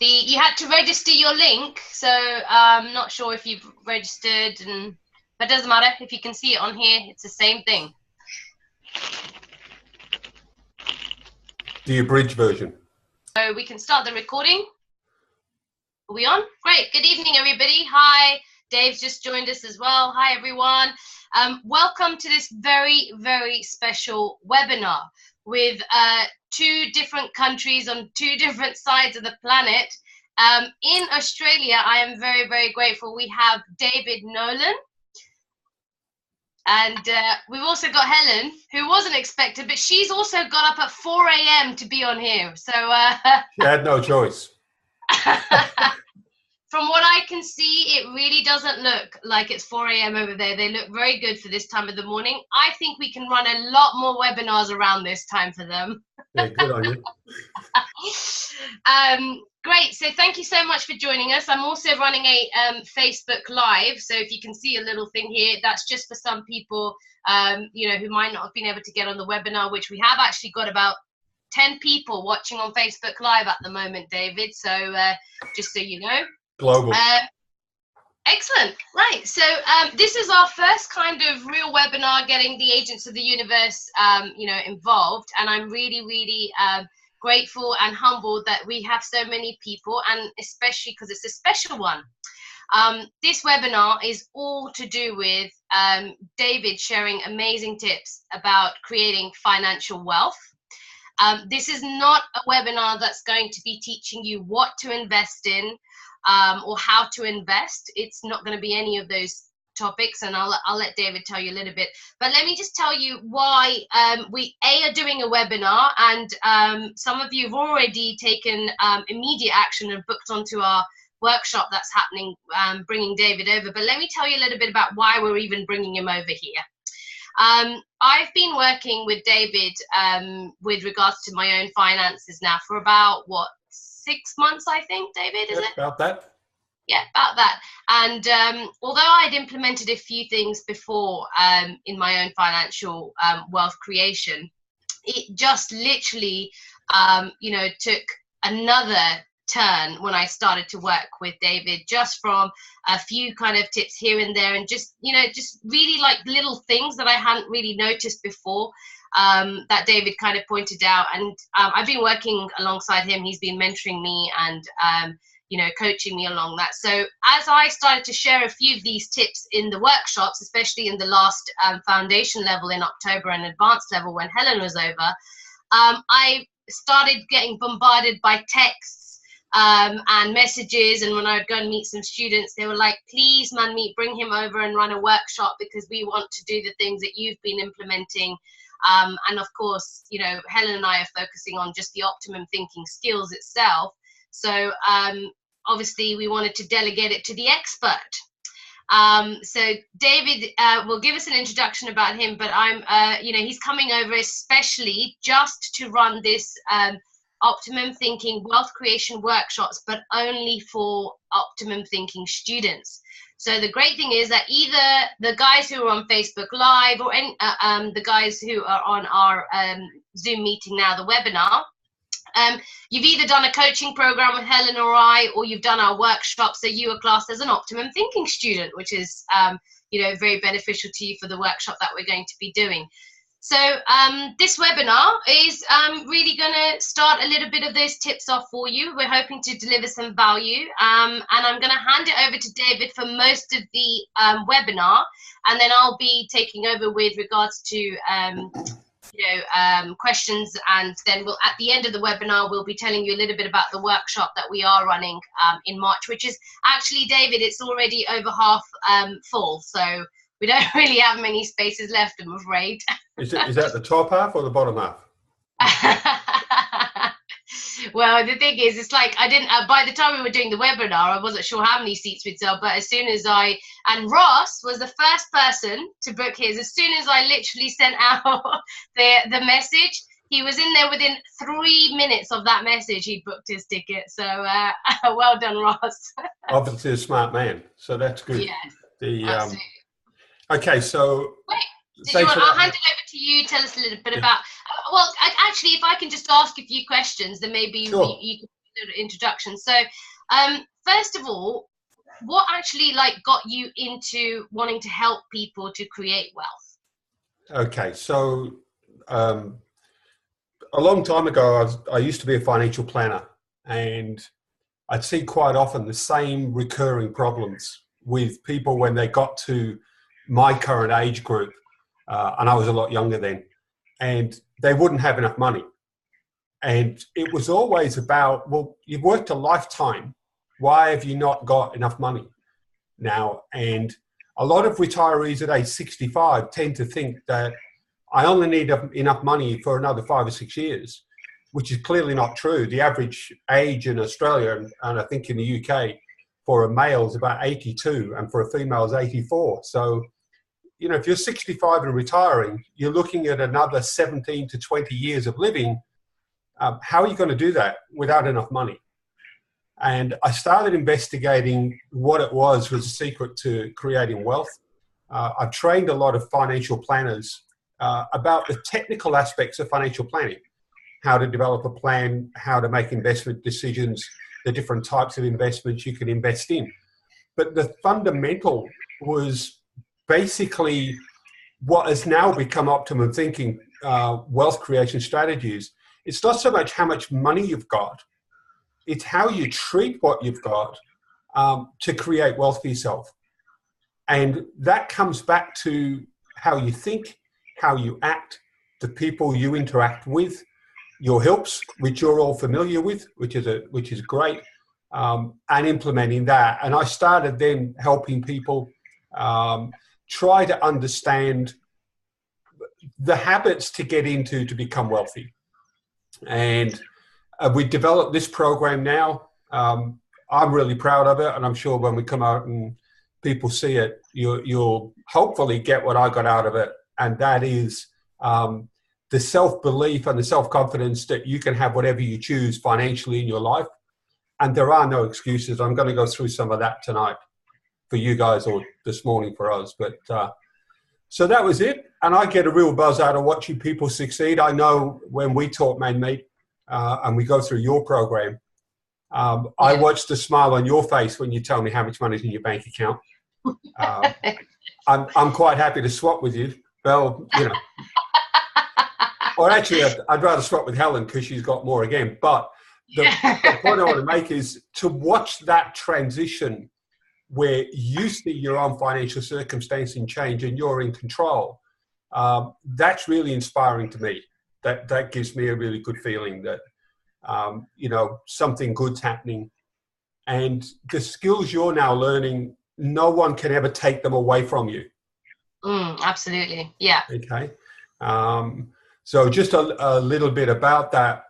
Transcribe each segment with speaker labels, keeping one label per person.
Speaker 1: You had to register your link, so I'm not sure if you've registered, but it doesn't matter. If you can see it on here, it's the same thing.
Speaker 2: The abridged version.
Speaker 1: So we can start the recording. Are we on? Great. Good evening, everybody. Hi. Dave's just joined us as well. Hi, everyone. Welcome to this very, very special webinar with two different countries on two different sides of the planet. In Australia, I am very, very grateful. We have David Nolan. And we've also got Helen, who wasn't expected, but she's also got up at 4 a.m. to be on here. So
Speaker 2: she had no choice.
Speaker 1: From what I can see, it really doesn't look like it's 4 a.m. over there. They look very good for this time of the morning. I think we can run a lot more webinars around this time for them.
Speaker 2: Yeah, good on you.
Speaker 1: Great. So thank you so much for joining us. I'm also running a Facebook Live. So if you can see a little thing here, that's just for some people, who might not have been able to get on the webinar, which we have actually got about 10 people watching on Facebook Live at the moment, David. So just so you know.
Speaker 2: Global.
Speaker 1: Excellent. Right. So this is our first kind of real webinar getting the agents of the universe, involved. And I'm really, really grateful and humbled that we have so many people, and especially because it's a special one. This webinar is all to do with David sharing amazing tips about creating financial wealth. This is not a webinar that's going to be teaching you what to invest in, or how to invest. It's not going to be any of those topics, and I'll let David tell you a little bit. But let me just tell you why we are doing a webinar, and some of you have already taken immediate action and booked onto our workshop that's happening, bringing David over. But let me tell you a little bit about why we're even bringing him over here. I've been working with David with regards to my own finances now for about, 6 months, I think, David, is it?
Speaker 2: About that.
Speaker 1: Yeah, about that. And although I'd implemented a few things before in my own financial wealth creation, it just literally, took another turn when I started to work with David, just from a few kind of tips here and there, and just really like little things that I hadn't really noticed before. That David kind of pointed out, and I've been working alongside him. He's been mentoring me and coaching me along that. So as I started to share a few of these tips in the workshops, especially in the last foundation level in October and advanced level when Helen was over, I started getting bombarded by texts and messages. And when I would go and meet some students, they were like, please, Manmeet, bring him over and run a workshop, because we want to do the things that you've been implementing. And of course, Helen and I are focusing on just the optimum thinking skills itself. So obviously we wanted to delegate it to the expert. So David will give us an introduction about him, but he's coming over especially just to run this optimum thinking wealth creation workshops, but only for optimum thinking students. So the great thing is that either the guys who are on Facebook Live or the guys who are on our Zoom meeting now, the webinar, you've either done a coaching program with Helen or I, or you've done our workshop, so you are classed as an optimum thinking student, which is very beneficial to you for the workshop that we're going to be doing. So this webinar is really going to start a little bit of those tips off for you. We're hoping to deliver some value, and I'm going to hand it over to David for most of the webinar, and then I'll be taking over with regards to questions, and then at the end of the webinar we'll be telling you a little bit about the workshop that we are running in March, which is actually, David, it's already over half full, so we don't really have many spaces left, I'm afraid.
Speaker 2: Is that the top half or the bottom half?
Speaker 1: Well, the thing is, it's like I didn't, by the time we were doing the webinar, I wasn't sure how many seats we'd sell, but as soon as and Ross was the first person to book his, as soon as I literally sent out the message, he was in there within 3 minutes of that message, he'd booked his ticket. So well done, Ross.
Speaker 2: Obviously a smart man, so that's good.
Speaker 1: Yes,
Speaker 2: okay, so
Speaker 1: I'll hand it over to you. Tell us a little bit about. Well, actually, if I can just ask a few questions, then maybe
Speaker 2: sure.
Speaker 1: you can little introduction. So, first of all, what actually got you into wanting to help people to create wealth?
Speaker 2: Okay, so a long time ago, I used to be a financial planner, and I'd see quite often the same recurring problems with people when they got to my current age group, and I was a lot younger then, and they wouldn't have enough money. And it was always about, well, you've worked a lifetime. Why have you not got enough money now? And a lot of retirees at age 65 tend to think that I only need enough money for another 5 or 6 years, which is clearly not true. The average age in Australia, and I think in the UK, for a male is about 82, and for a female is 84. So, if you're 65 and retiring, you're looking at another 17 to 20 years of living. How are you going to do that without enough money? And I started investigating what it was the secret to creating wealth. I've trained a lot of financial planners about the technical aspects of financial planning, how to develop a plan, how to make investment decisions, the different types of investments you can invest in. But the fundamental was basically what has now become Optimum Thinking wealth creation strategies. It's not so much how much money you've got, it's how you treat what you've got to create wealth for yourself. And that comes back to how you think, how you act, the people you interact with, your helps, which you're all familiar with, which is great, and implementing that. And I started then helping people try to understand the habits to get into to become wealthy. And we developed this program now. I'm really proud of it, and I'm sure when we come out and people see it, you'll hopefully get what I got out of it, and that is the self-belief and the self-confidence that you can have whatever you choose financially in your life, and there are no excuses. I'm going to go through some of that tonight for you guys, or this morning for us. But so that was it, and I get a real buzz out of watching people succeed. I know when we talk, Manmeet, and we go through your program, I watch the smile on your face when you tell me how much money is in your bank account. I'm quite happy to swap with you. Well, or actually, I'd rather swap with Helen because she's got more again. But the point I want to make is to watch that transition where you see your own financial circumstance and change and you're in control. That's really inspiring to me. That gives me a really good feeling that, something good's happening. And the skills you're now learning, no one can ever take them away from you.
Speaker 1: Absolutely. Yeah.
Speaker 2: Okay. So just a little bit about that,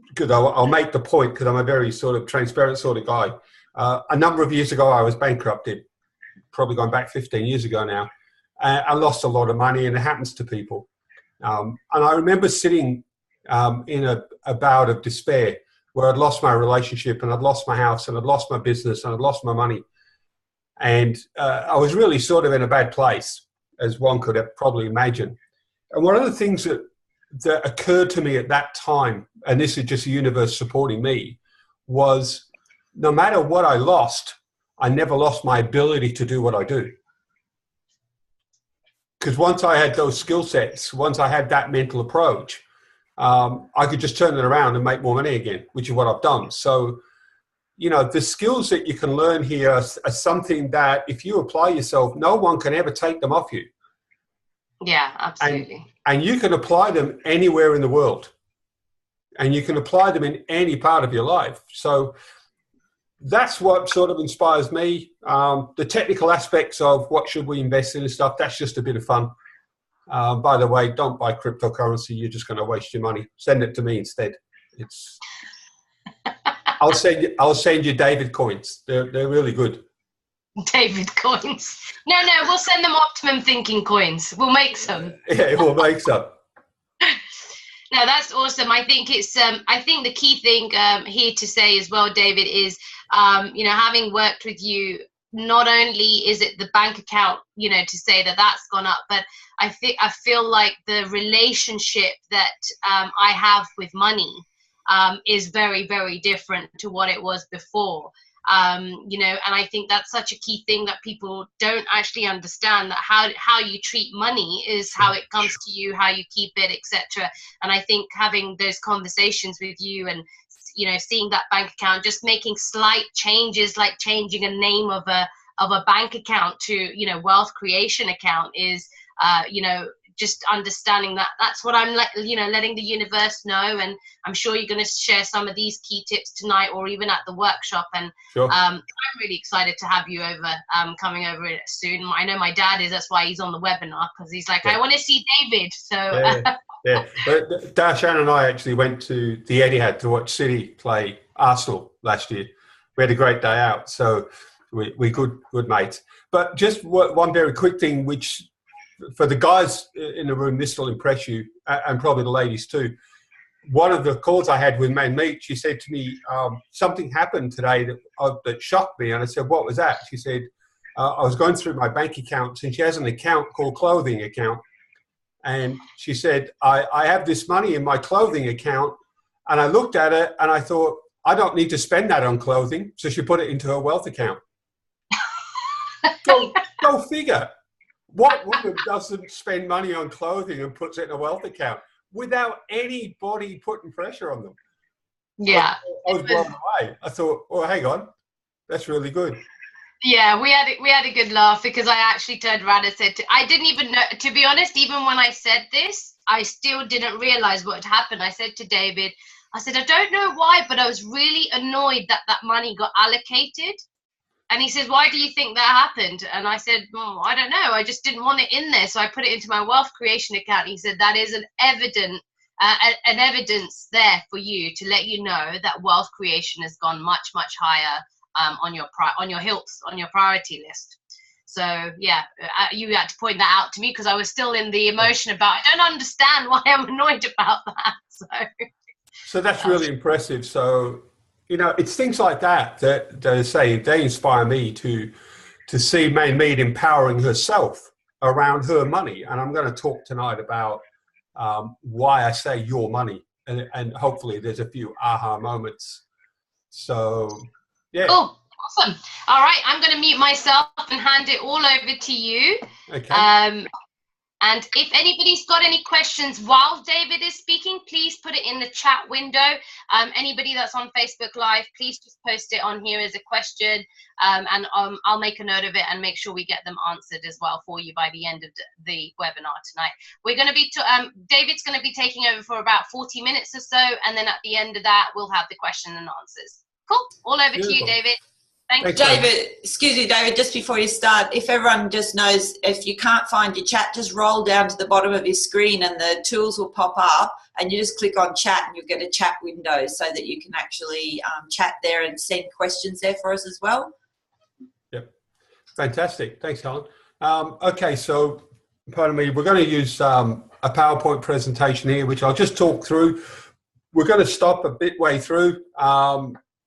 Speaker 2: because I'll make the point, because I'm a very sort of transparent sort of guy. A number of years ago, I was bankrupted, probably going back 15 years ago now. I lost a lot of money, and it happens to people. And I remember sitting in a bout of despair where I'd lost my relationship, and I'd lost my house, and I'd lost my business, and I'd lost my money. And I was really sort of in a bad place, as one could have probably imagined. And one of the things that occurred to me at that time, and this is just the universe supporting me, was no matter what I lost, I never lost my ability to do what I do. Because once I had those skill sets, once I had that mental approach, I could just turn it around and make more money again, which is what I've done. So, the skills that you can learn here are something that if you apply yourself, no one can ever take them off you.
Speaker 1: Yeah, absolutely.
Speaker 2: And you can apply them anywhere in the world. And you can apply them in any part of your life. So that's what sort of inspires me. The technical aspects of what should we invest in and stuff, that's just a bit of fun. By the way, don't buy cryptocurrency. You're just going to waste your money. Send it to me instead. I'll send you David coins. They're really good.
Speaker 1: David coins. No, we'll send them Optimum Thinking coins. We'll make some.
Speaker 2: Yeah, we'll make some.
Speaker 1: No, that's awesome. I think it's. I think the key thing here to say as well, David, is having worked with you. Not only is it the bank account, to say that that's gone up, but I feel like the relationship that I have with money is very, very different to what it was before. You know, and I think that's such a key thing that people don't actually understand, that how you treat money is how it comes to you, how you keep it, etc. And I think having those conversations with you, and you know, seeing that bank account, just making slight changes, like changing a name of a bank account to, you know, wealth creation account, is you know, just understanding that that's what I'm you know, letting the universe know. And I'm sure you're going to share some of these key tips tonight, or even at the workshop. And
Speaker 2: Sure.
Speaker 1: I'm really excited to have you over, coming over soon. I know my dad is, that's why he's on the webinar, because he's like, I want to see David. So
Speaker 2: yeah. But Darshan and I actually went to the Etihad to watch City play Arsenal last year. We had a great day out, so we good mates. But just one very quick thing, which for the guys in the room, this will impress you, and probably the ladies too. One of the calls I had with Manmeet, she said to me, something happened today that shocked me. And I said, what was that? She said, I was going through my bank accounts, and she has an account called clothing account. And she said, I have this money in my clothing account. And I looked at it and I thought, I don't need to spend that on clothing. So she put it into her wealth account. Go figure. What woman doesn't spend money on clothing and puts it in a wealth account without anybody putting pressure on them?
Speaker 1: yeah,
Speaker 2: I was blown away. I thought, oh, hang on, that's really good.
Speaker 1: Yeah, we had a good laugh, because I actually turned around and said, I didn't even know, to be honest, even when I said this, I still didn't realize what had happened. I said to David, I said, I don't know why, but I was really annoyed that that money got allocated. And he says, why do you think that happened? And I said, oh, I don't know. I just didn't want it in there. So I put it into my wealth creation account. He said, that is an evidence there for you, to let you know that wealth creation has gone much, much higher on your priority list. So yeah, you had to point that out to me, because I was still in the emotion about, I don't understand why I'm annoyed about that.
Speaker 2: So that's really impressive. So, you know, it's things like that they inspire me to see Manmeet empowering herself around her money. And I'm going to talk tonight about why I say your money, and hopefully there's a few aha moments. So, yeah.
Speaker 1: Oh, awesome. All right, I'm going to mute myself and hand it all over to you.
Speaker 2: Okay.
Speaker 1: And if anybody's got any questions while David is speaking, please put it in the chat window. Anybody that's on Facebook Live, please just post it on here as a question, and I'll make a note of it and make sure we get them answered as well for you by the end of the webinar tonight. We're going to be, David's going to be taking over for about 40 minutes or so, and then at the end of that, we'll have the question and answers. Cool. All over to you, David. Thanks,
Speaker 3: David. Excuse me, David, just before you start, if everyone just knows, if you can't find your chat, just roll down to the bottom of your screen and the tools will pop up, and you just click on chat and you'll get a chat window so that you can actually chat there and send questions there for us as well.
Speaker 2: Yep. Fantastic. Thanks, Helen. Okay, so pardon me, we're going to use a PowerPoint presentation here, which I'll just talk through. We're going to stop a bit way through.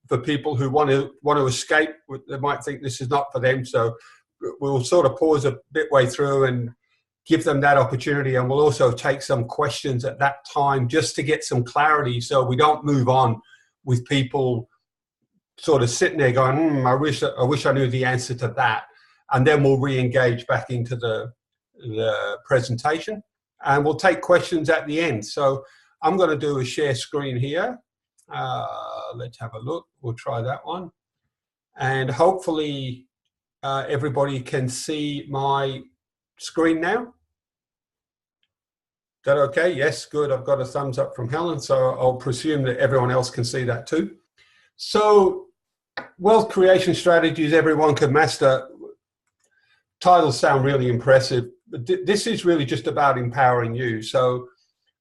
Speaker 2: For people who want to escape, they might think this is not for them. So we'll sort of pause a bit way through and give them that opportunity. And we'll also take some questions at that time just to get some clarity, so we don't move on with people sort of sitting there going, I wish I knew the answer to that. And then we'll re-engage back into the presentation, and we'll take questions at the end. So I'm going to do a share screen here. Let's have a look. We'll try that one. And hopefully everybody can see my screen now. Is that okay? Yes, good. I've got a thumbs up from Helen, so I'll presume that everyone else can see that too. So, wealth creation strategies everyone can master. Titles sound really impressive, but this is really just about empowering you. So,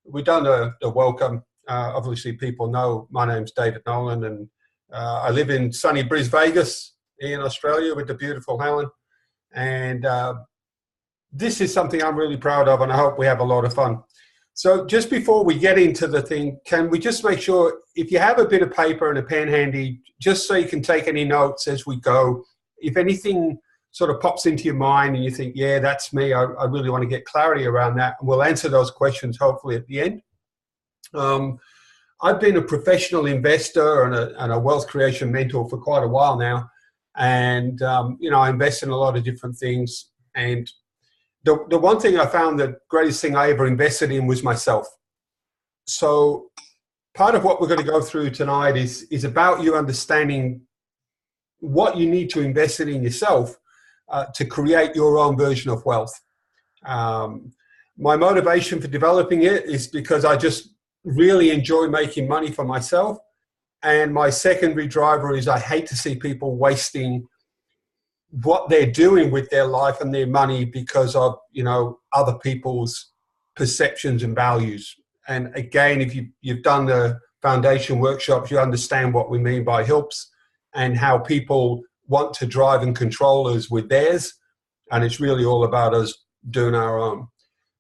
Speaker 2: we've done a welcome. Obviously, people know my name's David Nolan, and I live in sunny Bris Vegas in Australia with the beautiful Helen. And this is something I'm really proud of, and I hope we have a lot of fun. So just before we get into the thing, can we just make sure, if you have a bit of paper and a pen handy, just so you can take any notes as we go, if anything sort of pops into your mind and you think, yeah, that's me, I really want to get clarity around that, and we'll answer those questions hopefully at the end. I've been a professional investor and a wealth creation mentor for quite a while now. And, I invest in a lot of different things. And the one thing I found, the greatest thing I ever invested in was myself. So part of what we're going to go through tonight is about you understanding what you need to invest in yourself to create your own version of wealth. My motivation for developing it is because I just really enjoy making money for myself. And my secondary driver is I hate to see people wasting what they're doing with their life and their money because of, other people's perceptions and values. And again, if you've done the foundation workshops, you understand what we mean by HILPs and how people want to drive and control us with theirs. And it's really all about us doing our own.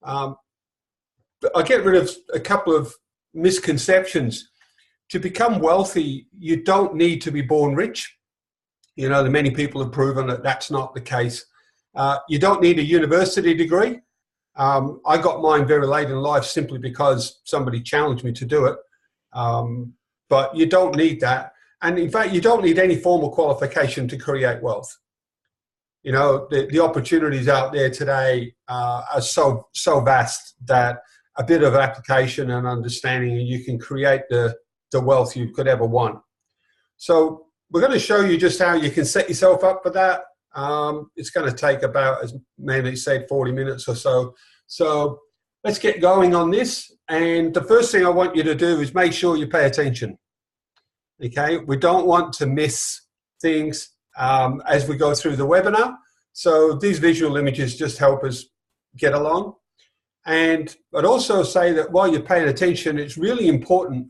Speaker 2: I get rid of a couple of misconceptions. To become wealthy, you don't need to be born rich. Many people have proven that that's not the case. You don't need a university degree. I got mine very late in life simply because somebody challenged me to do it. But you don't need that. And in fact, you don't need any formal qualification to create wealth. The opportunities out there today are so vast that a bit of application and understanding, and you can create the wealth you could ever want. So we're going to show you just how you can set yourself up for that. It's going to take about, as Manmeet said, 40 minutes or so. So let's get going on this. And the first thing I want you to do is make sure you pay attention. Okay, we don't want to miss things as we go through the webinar. So these visual images just help us get along. And I'd also say that while you're paying attention, it's really important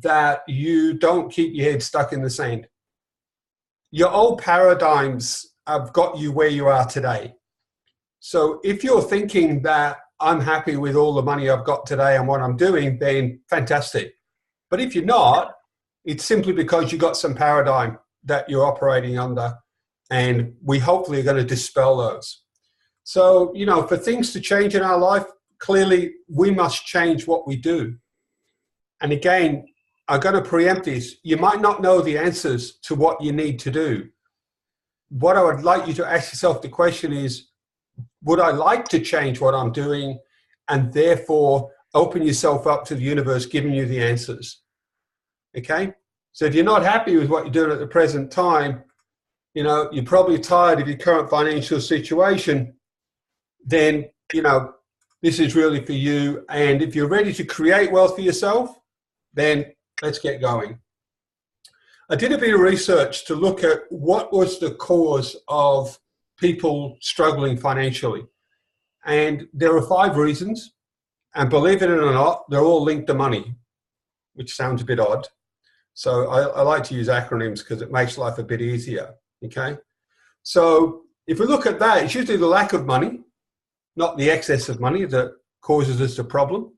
Speaker 2: that you don't keep your head stuck in the sand. Your old paradigms have got you where you are today. So if you're thinking that I'm happy with all the money I've got today and what I'm doing, then fantastic. But if you're not, it's simply because you've got some paradigm that you're operating under, and we hopefully are going to dispel those. So, for things to change in our life, clearly we must change what we do. And again, I'm going to preempt this. You might not know the answers to what you need to do. What I would like you to ask yourself the question is, would I like to change what I'm doing? And therefore open yourself up to the universe giving you the answers. Okay? So if you're not happy with what you're doing at the present time, you're probably tired of your current financial situation, then, this is really for you. And if you're ready to create wealth for yourself, then let's get going. I did a bit of research to look at what was the cause of people struggling financially. And there are 5 reasons. And believe it or not, they're all linked to money, which sounds a bit odd. So I like to use acronyms because it makes life a bit easier. Okay. So if we look at that, it's usually the lack of money, not the excess of money, that causes us the problem.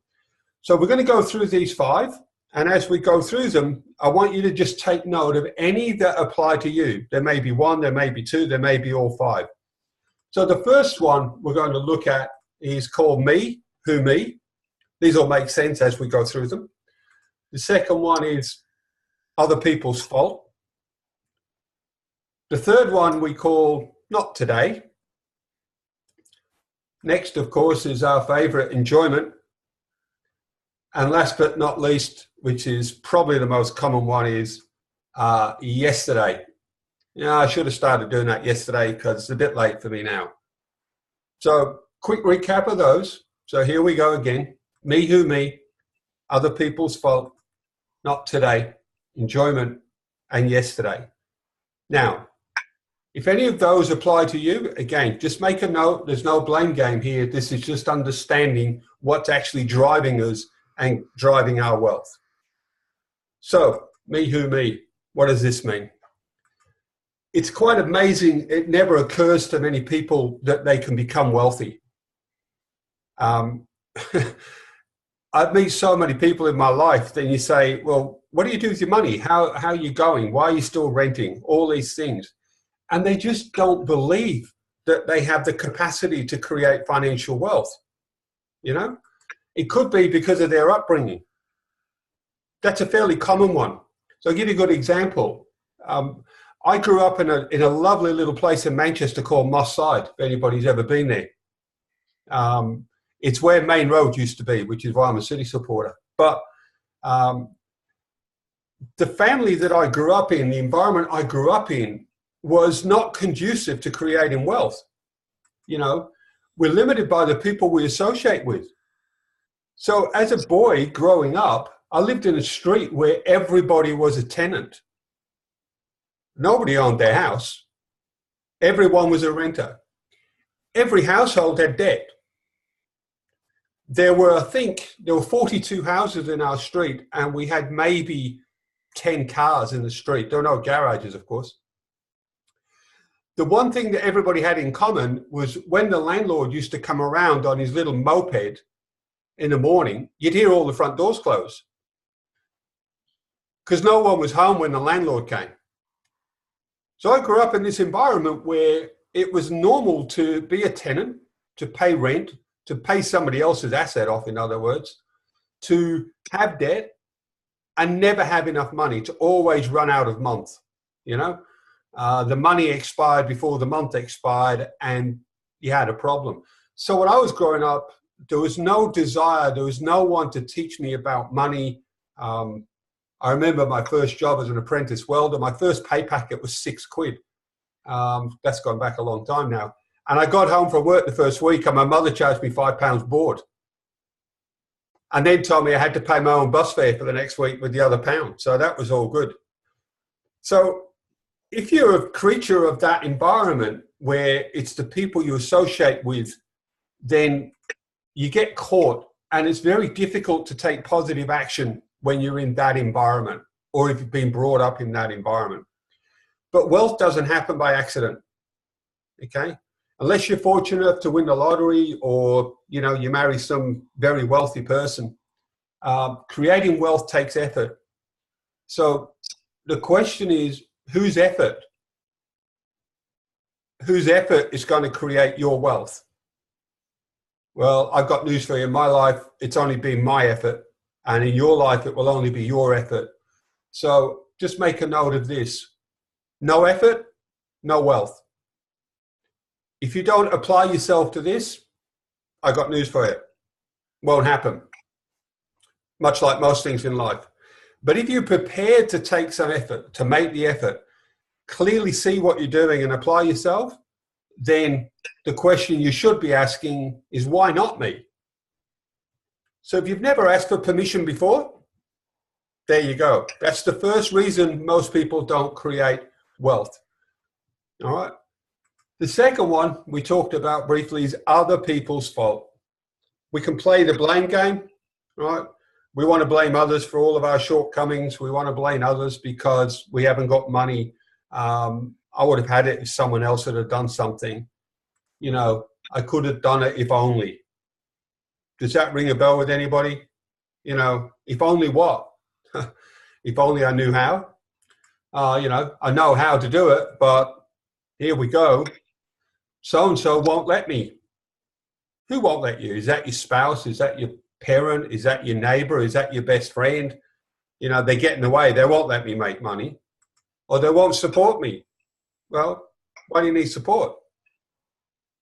Speaker 2: So we're going to go through these 5. And as we go through them, I want you to just take note of any that apply to you. There may be 1, there may be 2, there may be all 5. So the first one we're going to look at is called me, who me. These all make sense as we go through them. The second one is other people's fault. The third one we call not today. Next, of course, is our favorite, enjoyment. And last but not least, which is probably the most common one, is yesterday. I should have started doing that yesterday because it's a bit late for me now. So quick recap of those. So here we go again. Me, who me, other people's fault, not today, enjoyment, and yesterday. Now, if any of those apply to you, again, just make a note. There's no blame game here. This is just understanding what's actually driving us and driving our wealth. So, me, who me, what does this mean? It's quite amazing. It never occurs to many people that they can become wealthy. I've met so many people in my life, then you say, well, what do you do with your money? How are you going? Why are you still renting? All these things. And they just don't believe that they have the capacity to create financial wealth. It could be because of their upbringing. that's a fairly common one. So I'll give you a good example. I grew up in a lovely little place in Manchester called Moss Side, if anybody's ever been there. It's where Main Road used to be, which is why I'm a City supporter. But the family that I grew up in, the environment I grew up in, was not conducive to creating wealth. You know, we're limited by the people we associate with. So as a boy growing up, I lived in a street where everybody was a tenant. Nobody owned their house. Everyone was a renter. Every household had debt. There were 42 houses in our street, and we had maybe 10 cars in the street. There were no garages, of course. The one thing that everybody had in common was when the landlord used to come around on his little moped in the morning, you'd hear all the front doors close, because no one was home when the landlord came. So I grew up in this environment where it was normal to be a tenant, to pay rent, to pay somebody else's asset off, in other words, to have debt and never have enough money, to always run out of month. You know, the money expired before the month expired and you had a problem. So when I was growing up, there was no desire, there was no one to teach me about money. I remember my first job as an apprentice welder. My first pay packet was £6. That's gone back a long time now. And I got home from work the first week and my mother charged me £5 board. And then told me I had to pay my own bus fare for the next week with the other pound. So that was all good. So if you're a creature of that environment where it's the people you associate with, then you get caught, and it's very difficult to take positive action when you're in that environment, or if you've been brought up in that environment. But wealth doesn't happen by accident, okay? Unless you're fortunate enough to win the lottery, or you know, you marry some very wealthy person. Creating wealth takes effort. So the question is, whose effort? Whose effort is going to create your wealth? Well, I've got news for you. In my life, it's only been my effort. And in your life, it will only be your effort. So just make a note of this. No effort, no wealth. If you don't apply yourself to this, I got news for you. Won't happen. Much like most things in life. But if you're prepared to take some effort, to make the effort, clearly see what you're doing and apply yourself, then the question you should be asking is, why not me? So if you've never asked for permission before, there you go. That's the first reason most people don't create wealth. All right. The second one we talked about briefly is other people's fault. We can play the blame game, right? We want to blame others for all of our shortcomings. We want to blame others because we haven't got money. I would have had it if someone else had done something. You know, I could have done it if only. Does that ring a bell with anybody? You know, if only what? If only I knew how. You know, I know how to do it, but here we go. So-and-so won't let me. Who won't let you? Is that your spouse? Is that your parent? Is that your neighbor? Is that your best friend? You know, they get in the way. They won't let me make money. Or they won't support me. Well, why do you need support?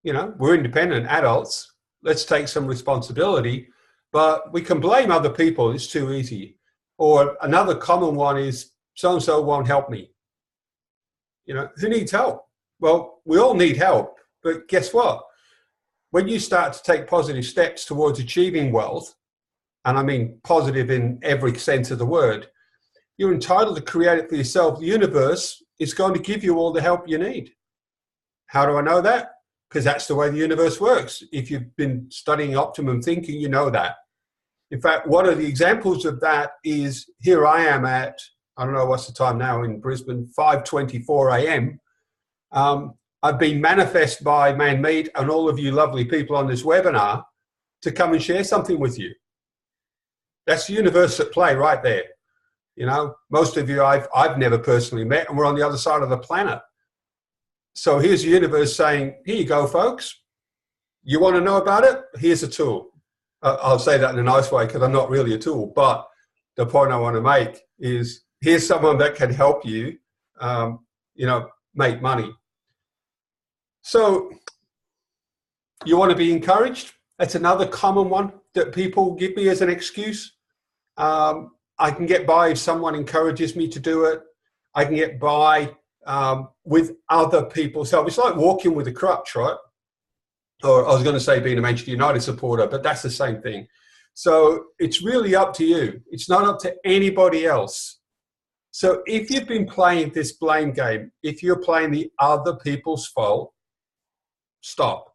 Speaker 2: You know, we're independent adults. Let's take some responsibility. But we can blame other people. It's too easy. Or another common one is, so-and-so won't help me. You know, who needs help? Well, we all need help. But guess what? When you start to take positive steps towards achieving wealth, and I mean positive in every sense of the word, you're entitled to create it for yourself. The universe is going to give you all the help you need. How do I know that? Because that's the way the universe works. If you've been studying optimum thinking, you know that. In fact, one of the examples of that is here I am at, I don't know what's the time now in Brisbane, 5:24 a.m. I've been manifest by Manmeet and all of you lovely people on this webinar to come and share something with you. That's the universe at play right there. You know, most of you I've never personally met, and we're on the other side of the planet. So here's the universe saying, here you go, folks. You want to know about it? Here's a tool. I'll say that in a nice way because I'm not really a tool, but the point I want to make is here's someone that can help you, make money. So you want to be encouraged? That's another common one that people give me as an excuse. I can get by if someone encourages me to do it. I can get by with other people's help. It's like walking with a crutch, right? Or I was going to say being a Manchester United supporter, but that's the same thing. So it's really up to you. It's not up to anybody else. So if you've been playing this blame game, if you're playing the other people's fault, stop.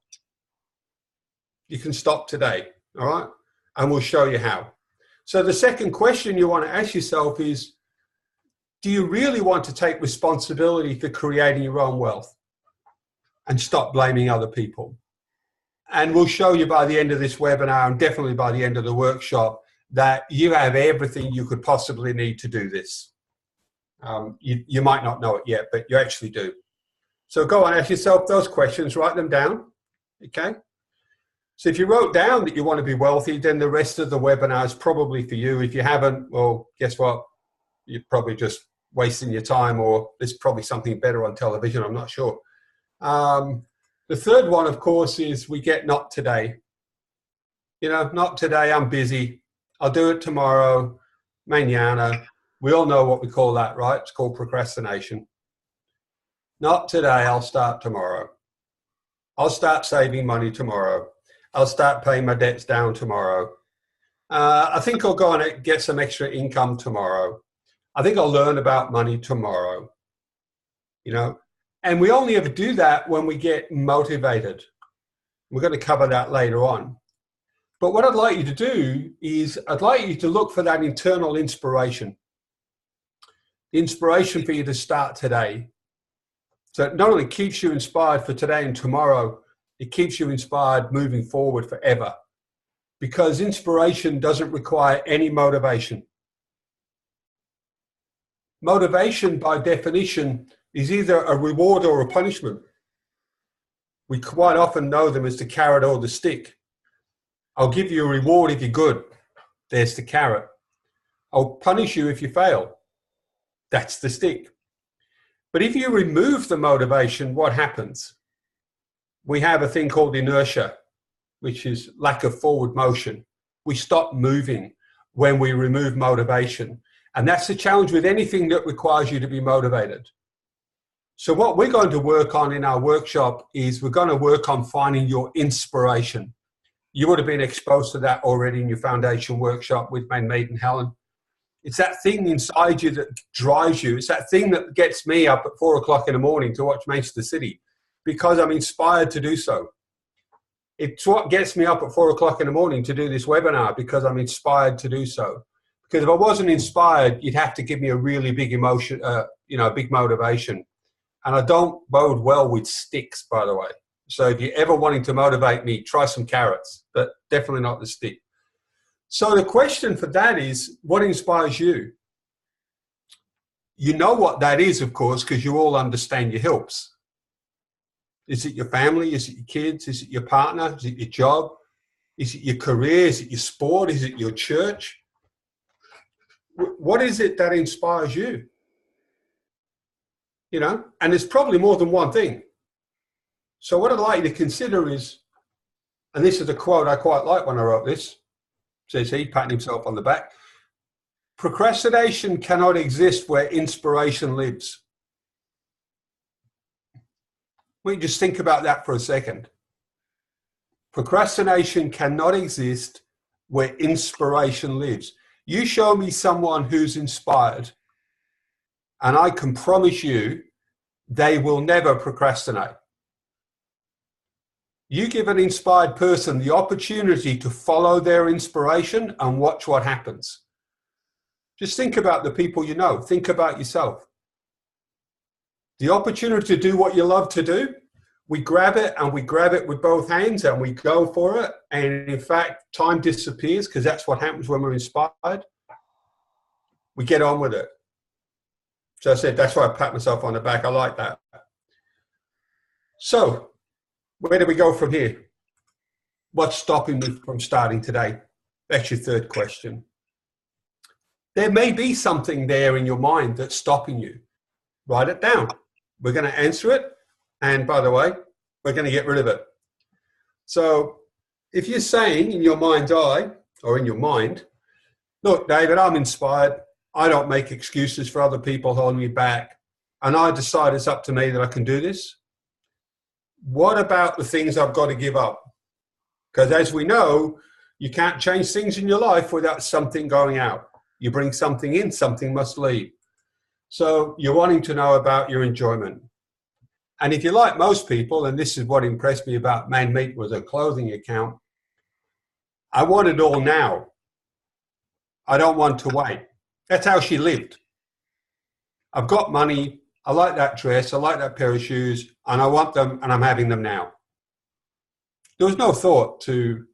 Speaker 2: You can stop today, all right? And we'll show you how. So the second question you want to ask yourself is, do you really want to take responsibility for creating your own wealth and stop blaming other people? And we'll show you by the end of this webinar, and definitely by the end of the workshop, that you have everything you could possibly need to do this. You might not know it yet, but you actually do. So go on, ask yourself those questions, write them down, okay? So if you wrote down that you want to be wealthy, then the rest of the webinar is probably for you. If you haven't, well, guess what? You're probably just wasting your time, or there's probably something better on television, I'm not sure. The third one, of course, is we get not today. Not today, I'm busy. I'll do it tomorrow, mañana. We all know what we call that, right? It's called procrastination. Not today, I'll start tomorrow. I'll start saving money tomorrow. I'll start paying my debts down tomorrow. I think I'll go and get some extra income tomorrow. I think I'll learn about money tomorrow. And we only ever do that when we get motivated. We're going to cover that later on. But what I'd like you to do is I'd like you to look for that internal inspiration. The inspiration for you to start today. So it not only keeps you inspired for today and tomorrow, it keeps you inspired moving forward forever. Because inspiration doesn't require any motivation. Motivation, by definition, is either a reward or a punishment. We quite often know them as the carrot or the stick. I'll give you a reward if you're good. There's the carrot. I'll punish you if you fail. That's the stick. But if you remove the motivation, what happens? We have a thing called inertia, which is lack of forward motion. We stop moving when we remove motivation. And that's the challenge with anything that requires you to be motivated. So what we're going to work on in our workshop is we're going to work on finding your inspiration. You would have been exposed to that already in your foundation workshop with Manmeet and Helen. It's that thing inside you that drives you. It's that thing that gets me up at 4 o'clock in the morning to watch Manchester City because I'm inspired to do so. It's what gets me up at 4 o'clock in the morning to do this webinar because I'm inspired to do so. Because if I wasn't inspired, you'd have to give me a really big emotion, big motivation. And I don't bode well with sticks, by the way. So if you're ever wanting to motivate me, try some carrots, but definitely not the stick. So the question for that is, what inspires you? You know what that is, of course, because you all understand your helps. Is it your family? Is it your kids? Is it your partner? Is it your job? Is it your career? Is it your sport? Is it your church? What is it that inspires you? And there's probably more than one thing. So what I'd like you to consider is, and this is a quote I quite like when I wrote this, says he, patting himself on the back, procrastination cannot exist where inspiration lives. We just think about that for a second. Procrastination cannot exist where inspiration lives. You show me someone who's inspired, and I can promise you they will never procrastinate. You give an inspired person the opportunity to follow their inspiration and watch what happens. Just think about the people you know. Think about yourself. The opportunity to do what you love to do, we grab it and we grab it with both hands and we go for it. And in fact, time disappears because that's what happens when we're inspired. We get on with it. So I said, that's why I pat myself on the back. I like that. So where do we go from here? What's stopping me from starting today? That's your third question. There may be something there in your mind that's stopping you. Write it down. We're going to answer it. And by the way, we're going to get rid of it. So if you're saying in your mind's eye or in your mind, look, David, I'm inspired. I don't make excuses for other people holding me back. And I decide it's up to me that I can do this. What about the things I've got to give up? Because as we know, you can't change things in your life without something going out. You bring something in, something must leave. So you're wanting to know about your enjoyment. And if you're like most people, and this is what impressed me about Manmeet was a clothing account, I want it all now. I don't want to wait. That's how she lived. I've got money. I like that dress. I like that pair of shoes. And I want them, and I'm having them now. There was no thought to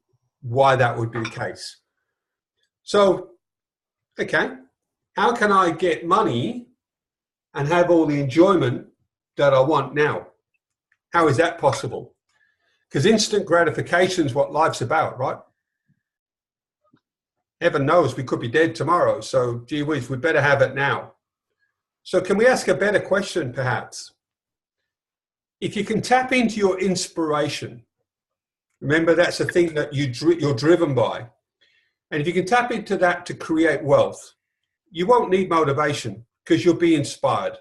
Speaker 2: why that would be the case. So, okay, how can I get money and have all the enjoyment that I want now? How is that possible? Because instant gratification is what life's about, right? Heaven knows we could be dead tomorrow, so gee whiz, we better have it now. So can we ask a better question, perhaps? If you can tap into your inspiration, remember that's a thing that you're driven by, and if you can tap into that to create wealth, you won't need motivation because you'll be inspired.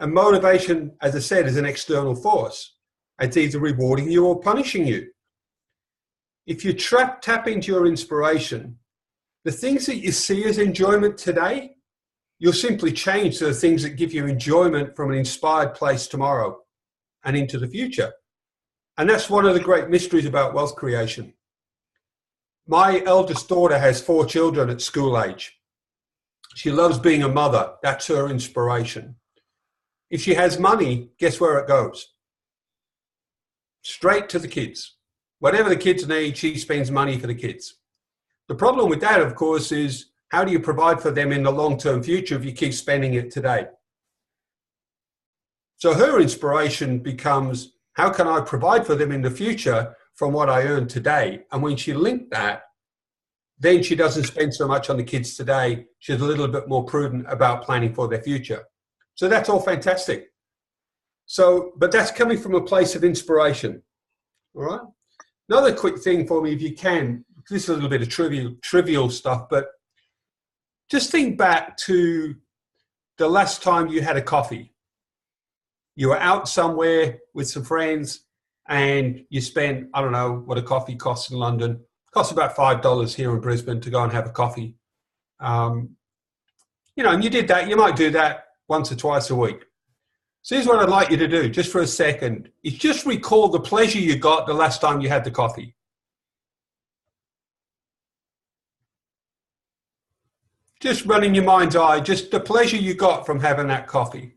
Speaker 2: And motivation, as I said, is an external force. It's either rewarding you or punishing you. If you tap into your inspiration, the things that you see as enjoyment today, you'll simply change to the things that give you enjoyment from an inspired place tomorrow and into the future. And that's one of the great mysteries about wealth creation. My eldest daughter has 4 children at school age. She loves being a mother. That's her inspiration. If she has money, guess where it goes? Straight to the kids. Whatever the kids need, she spends money for the kids. The problem with that, of course, is how do you provide for them in the long-term future if you keep spending it today? So her inspiration becomes, how can I provide for them in the future from what I earn today? And when she linked that, then she doesn't spend so much on the kids today. She's a little bit more prudent about planning for their future. So that's all fantastic. So, but that's coming from a place of inspiration. All right. Another quick thing for me, if you can, this is a little bit of trivial stuff, but just think back to the last time you had a coffee. You were out somewhere with some friends and you spent, I don't know what a coffee costs in London. It costs about $5 here in Brisbane to go and have a coffee. And you did that. You might do that once or twice a week. So here's what I'd like you to do, just for a second, is just recall the pleasure you got the last time you had the coffee. Just run in your mind's eye, just the pleasure you got from having that coffee.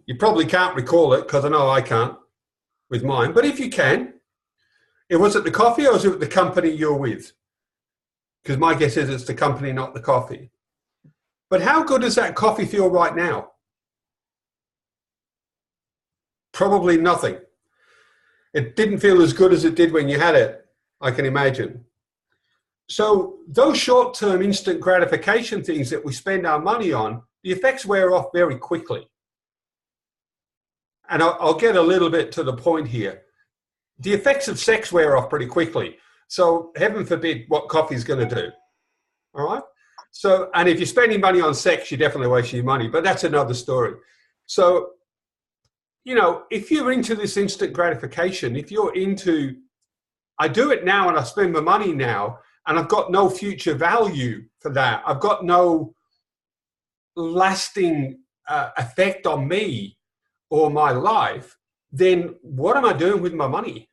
Speaker 2: You probably can't recall it, because I know I can't with mine, but if you can, was it the coffee or was it the company you're with? Because my guess is it's the company, not the coffee. But how good does that coffee feel right now? Probably nothing. It didn't feel as good as it did when you had it, I can imagine. So those short-term instant gratification things that we spend our money on, the effects wear off very quickly. And I'll get a little bit to the point here. The effects of sex wear off pretty quickly. So heaven forbid what coffee is going to do. All right? So, and if you're spending money on sex, you're definitely wasting your money, but that's another story. So, if you're into this instant gratification, if you're into, I do it now and I spend my money now, and I've got no future value for that, I've got no lasting effect on me or my life, then what am I doing with my money?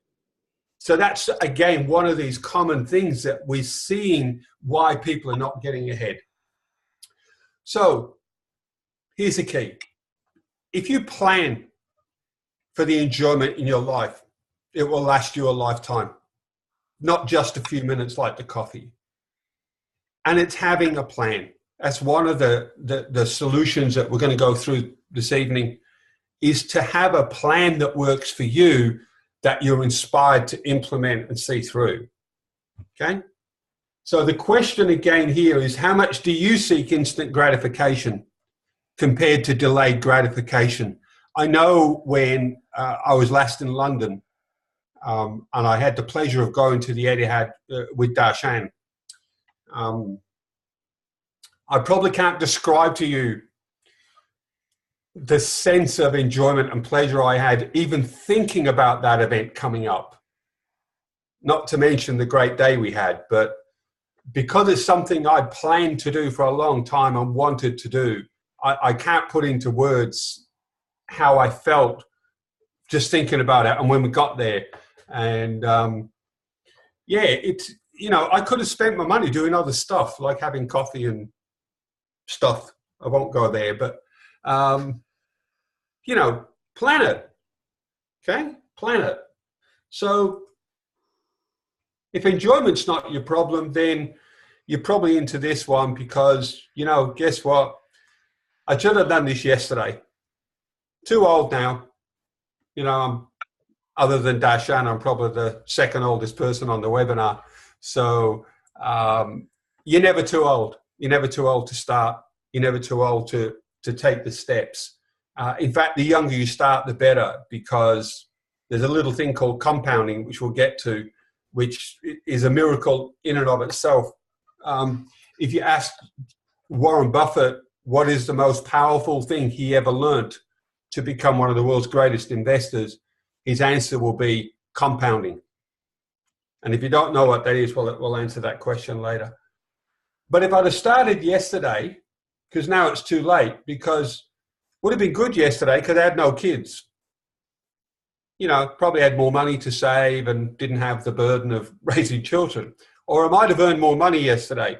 Speaker 2: So that's, again, one of these common things that we're seeing why people are not getting ahead. So here's the key. If you plan for the enjoyment in your life, it will last you a lifetime, not just a few minutes like the coffee. And it's having a plan. That's one of the solutions that we're going to go through this evening, is to have a plan that works for you, that you're inspired to implement and see through. Okay? So the question again here is, how much do you seek instant gratification compared to delayed gratification? I know when I was last in London, and I had the pleasure of going to the Etihad with Darshan. I probably can't describe to you the sense of enjoyment and pleasure I had even thinking about that event coming up. Not to mention the great day we had, but because it's something I'd planned to do for a long time and wanted to do, I can't put into words how I felt just thinking about it. And when we got there, and yeah, it's, you know, I could have spent my money doing other stuff like having coffee and stuff. I won't go there, but you know, plan it. Okay, plan it. So if enjoyment's not your problem, then you're probably into this one because, you know, guess what? I should have done this yesterday. Too old now. You know, other than Darshan, I'm probably the second oldest person on the webinar. So you're never too old. You're never too old to start. You're never too old to take the steps. In fact, the younger you start, the better, because there's a little thing called compounding, which we'll get to, which is a miracle in and of itself. If you ask Warren Buffett what is the most powerful thing he ever learned to become one of the world's greatest investors, his answer will be compounding. And if you don't know what that is, well, we'll answer that question later. But if I'd have started yesterday, because now it's too late, because would have been good yesterday because I had no kids. You know, probably had more money to save and didn't have the burden of raising children. Or I might have earned more money yesterday.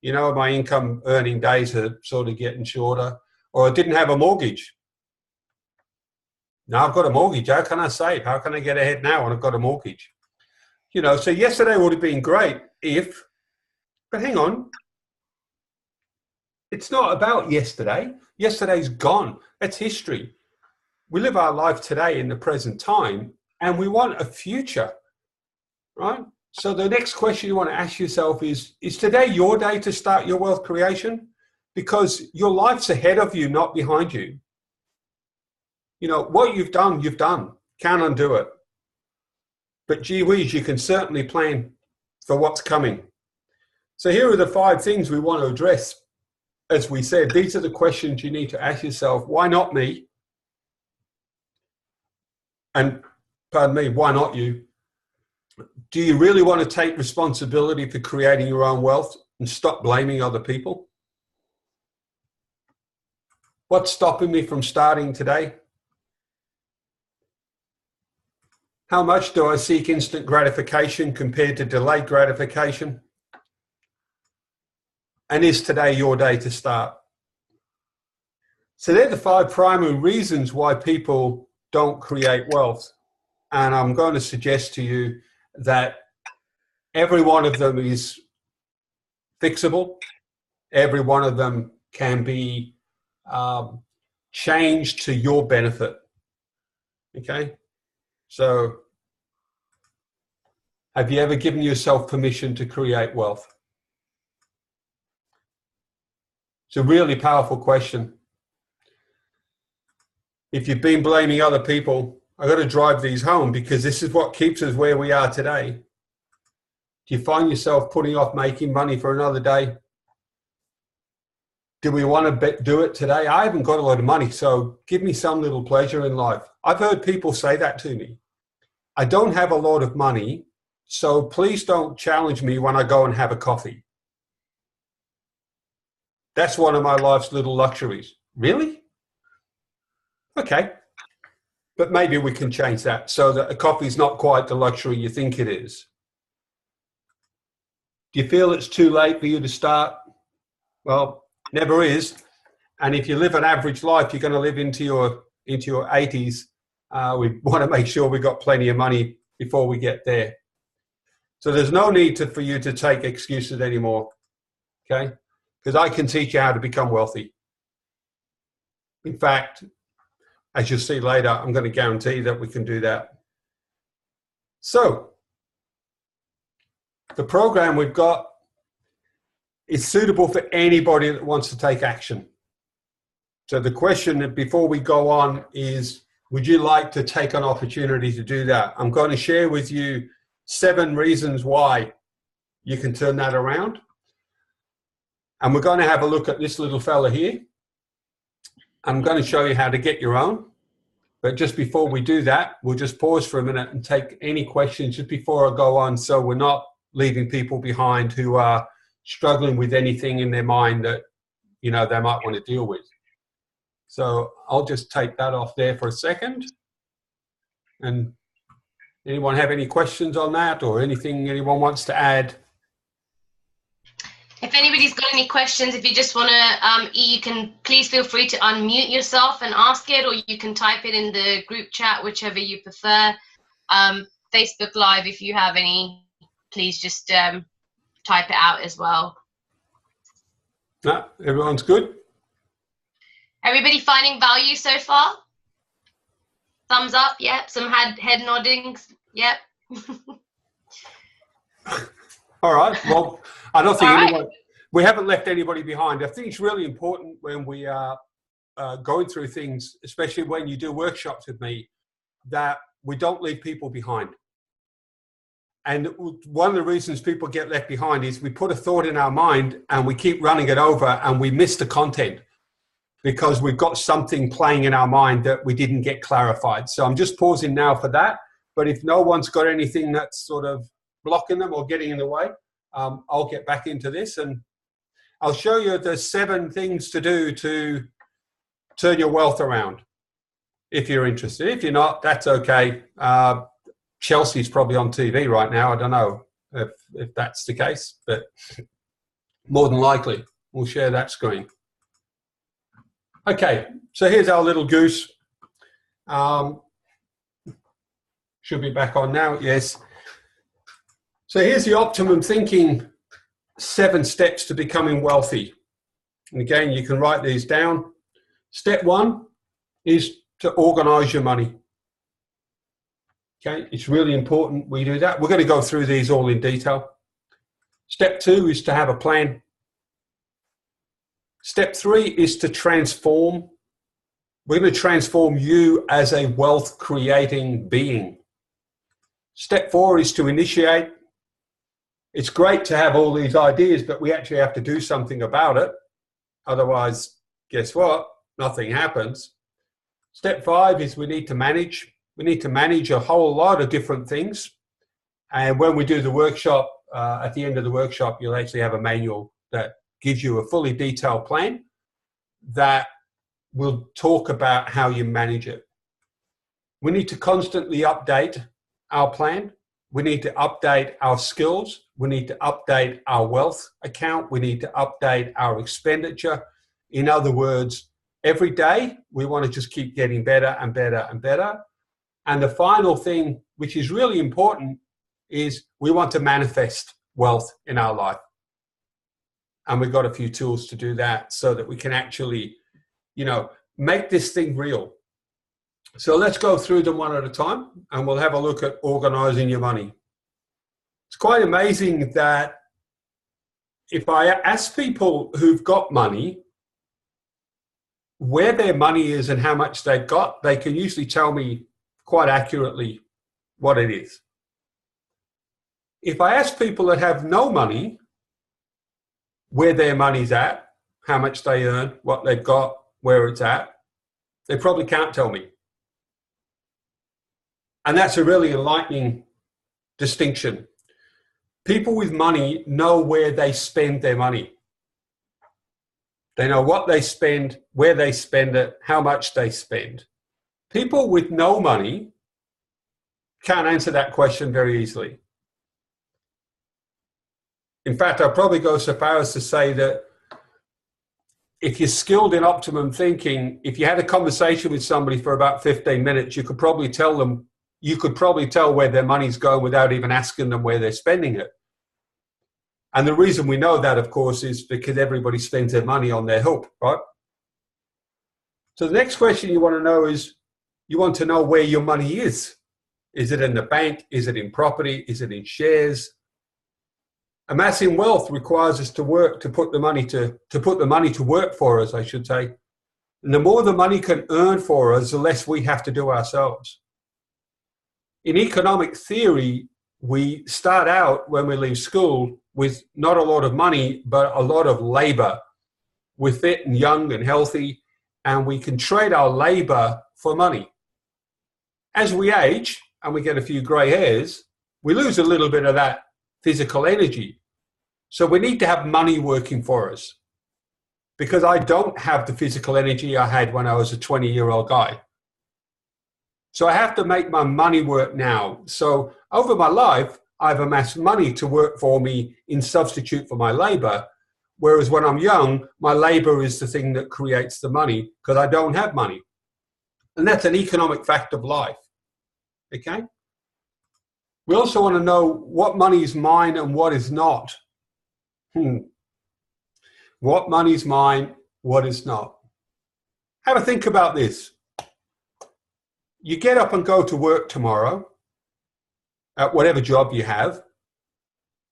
Speaker 2: You know, my income earning days are sort of getting shorter. Or I didn't have a mortgage. Now I've got a mortgage. How can I save? How can I get ahead now when I've got a mortgage? You know, so yesterday would have been great if, but hang on. It's not about yesterday. Yesterday's gone. That's history. We live our life today in the present time, and we want a future, right? So the next question you want to ask yourself is today your day to start your wealth creation? Because your life's ahead of you, not behind you. You know, what you've done, you've done. Can't undo it. But gee whiz, you can certainly plan for what's coming. So here are the 5 things we want to address. As we said, these are the questions you need to ask yourself. Why not me? And, pardon me, why not you? Do you really want to take responsibility for creating your own wealth and stop blaming other people? What's stopping me from starting today? How much do I seek instant gratification compared to delayed gratification? And is today your day to start? So they're the 5 primary reasons why people don't create wealth. And I'm going to suggest to you that every one of them is fixable. Every one of them can be changed to your benefit. Okay? So have you ever given yourself permission to create wealth? It's a really powerful question. If you've been blaming other people, I've got to drive these home because this is what keeps us where we are today. Do you find yourself putting off making money for another day? Do we want to do it today? I haven't got a lot of money, so give me some little pleasure in life. I've heard people say that to me. I don't have a lot of money, so please don't challenge me when I go and have a coffee. That's one of my life's little luxuries. Really? Okay. But maybe we can change that so that a coffee is not quite the luxury you think it is. Do you feel it's too late for you to start? Well, never is. And if you live an average life, you're going to live into your 80s. We want to make sure we've got plenty of money before we get there. So there's no need for you to take excuses anymore. Okay? Because I can teach you how to become wealthy. In fact, as you'll see later, I'm going to guarantee that we can do that. So, the program we've got it's suitable for anybody that wants to take action. So the question before we go on is, would you like to take an opportunity to do that? I'm going to share with you 7 reasons why you can turn that around. And we're going to have a look at this little fella here. I'm going to show you how to get your own. But just before we do that, we'll just pause for a minute and take any questions just before I go on, so we're not leaving people behind who are struggling with anything in their mind that, you know, they might want to deal with. So I'll just take that off there for a second. And anyone have any questions on that, or anything anyone wants to add?
Speaker 1: If anybody's got any questions, if you just want to, you can please feel free to unmute yourself and ask it, or you can type it in the group chat, whichever you prefer. Facebook Live, if you have any, please just type it out as well.
Speaker 2: No, everyone's good?
Speaker 1: Everybody finding value so far? Thumbs up, yep. Some head noddings, yep.
Speaker 2: All right. Well, I don't think we haven't left anybody behind. I think it's really important when we are going through things, especially when you do workshops with me, that we don't leave people behind. And one of the reasons people get left behind is we put a thought in our mind and we keep running it over and we miss the content because we've got something playing in our mind that we didn't get clarified. So I'm just pausing now for that. But if no one's got anything that's sort of blocking them or getting in the way, I'll get back into this and I'll show you the 7 things to do to turn your wealth around. If you're interested. If you're not, that's okay. Chelsea's probably on TV right now. I don't know if that's the case, but more than likely we'll share that screen. Okay, so here's our little goose. Should be back on now, yes. So here's the Optimum Thinking 7 steps to becoming wealthy. And again, you can write these down. Step 1 is to organize your money. Okay, it's really important we do that. We're going to go through these all in detail. Step 2 is to have a plan. Step 3 is to transform. We're going to transform you as a wealth creating being. Step 4 is to initiate. It's great to have all these ideas, but we actually have to do something about it. Otherwise, guess what? Nothing happens. Step 5 is we need to manage. We need to manage a whole lot of different things. And when we do the workshop, at the end of the workshop, you'll actually have a manual that gives you a fully detailed plan that will talk about how you manage it. We need to constantly update our plan. We need to update our skills. We need to update our wealth account. We need to update our expenditure. In other words, every day we want to just keep getting better and better and better. And the final thing, which is really important, is we want to manifest wealth in our life. And we've got a few tools to do that so that we can actually, you know, make this thing real. So let's go through them one at a time and we'll have a look at organizing your money. It's quite amazing that if I ask people who've got money where their money is and how much they've got, they can usually tell me quite accurately what it is. If I ask people that have no money where their money's at, how much they earn, what they've got, where it's at, they probably can't tell me. And that's a really enlightening distinction. People with money know where they spend their money. They know what they spend, where they spend it, how much they spend. People with no money can't answer that question very easily. In fact, I'll probably go so far as to say that if you're skilled in optimum thinking, if you had a conversation with somebody for about 15 minutes, you could probably tell where their money's going without even asking them where they're spending it. And the reason we know that, of course, is because everybody spends their money on their hope, right? So the next question you want to know is, you want to know where your money is. Is it in the bank? Is it in property? Is it in shares? Amassing wealth requires us to work to put the money to work for us, I should say. And the more the money can earn for us, the less we have to do ourselves. In economic theory, we start out when we leave school with not a lot of money, but a lot of labor. We're fit and young and healthy, and we can trade our labor for money. As we age and we get a few gray hairs, we lose a little bit of that physical energy. So we need to have money working for us, because I don't have the physical energy I had when I was a 20-year-old guy. So I have to make my money work now. So over my life, I've amassed money to work for me in substitute for my labor. Whereas when I'm young, my labor is the thing that creates the money because I don't have money. And that's an economic fact of life. Okay? We also want to know what money is mine and what is not. What money is mine, what is not. Have a think about this. You get up and go to work tomorrow at whatever job you have,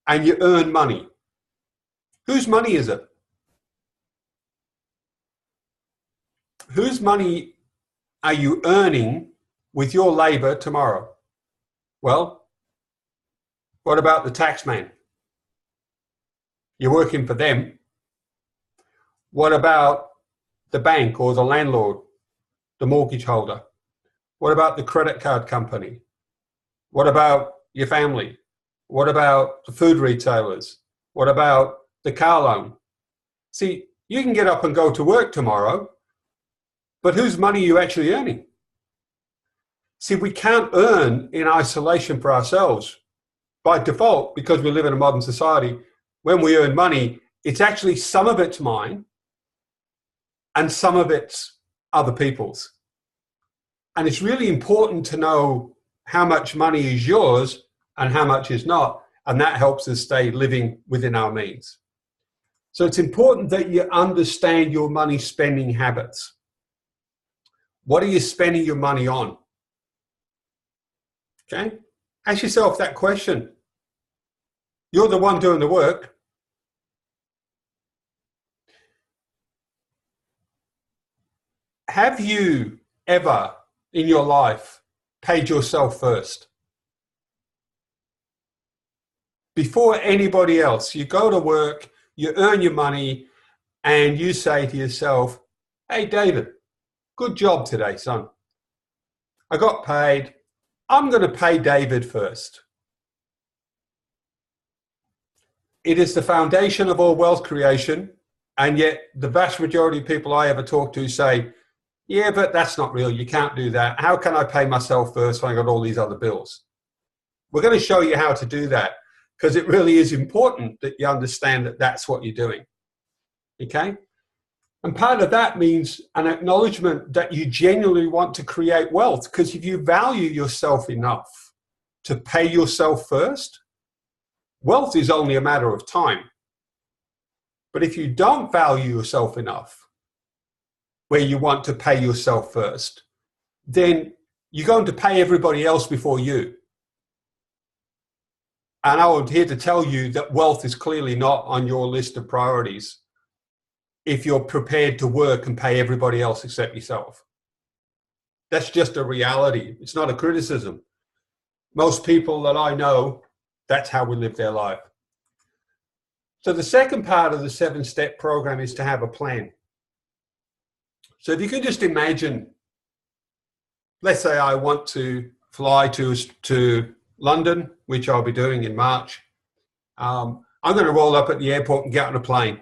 Speaker 2: and you earn money. Whose money is it? Whose money are you earning with your labor tomorrow? Well, what about the taxman? You're working for them. What about the bank or the landlord, the mortgage holder? What about the credit card company? What about your family? What about the food retailers? What about the car loan? See, you can get up and go to work tomorrow, but whose money are you actually earning? See, we can't earn in isolation for ourselves. By default, because we live in a modern society, when we earn money, it's actually some of it's mine and some of it's other people's. And it's really important to know how much money is yours and how much is not. And that helps us stay living within our means. So it's important that you understand your money spending habits. What are you spending your money on? Okay? Ask yourself that question. You're the one doing the work. Have you ever in your life paid yourself first? Before anybody else, you go to work, you earn your money, and you say to yourself, hey, David, good job today, son. I got paid. I'm going to pay David first. It is the foundation of all wealth creation, and yet the vast majority of people I ever talk to say, yeah, but that's not real. You can't do that. How can I pay myself first when I got all these other bills? We're going to show you how to do that because it really is important that you understand that that's what you're doing. Okay? And part of that means an acknowledgement that you genuinely want to create wealth, because if you value yourself enough to pay yourself first, wealth is only a matter of time. But if you don't value yourself enough, where you want to pay yourself first, then you're going to pay everybody else before you. And I'm here to tell you that wealth is clearly not on your list of priorities if you're prepared to work and pay everybody else except yourself. That's just a reality. It's not a criticism. Most people that I know, that's how we live their life. So the second part of the 7-step program is to have a plan. So if you could just imagine, let's say I want to fly to London, which I'll be doing in March. I'm going to roll up at the airport and get on a plane.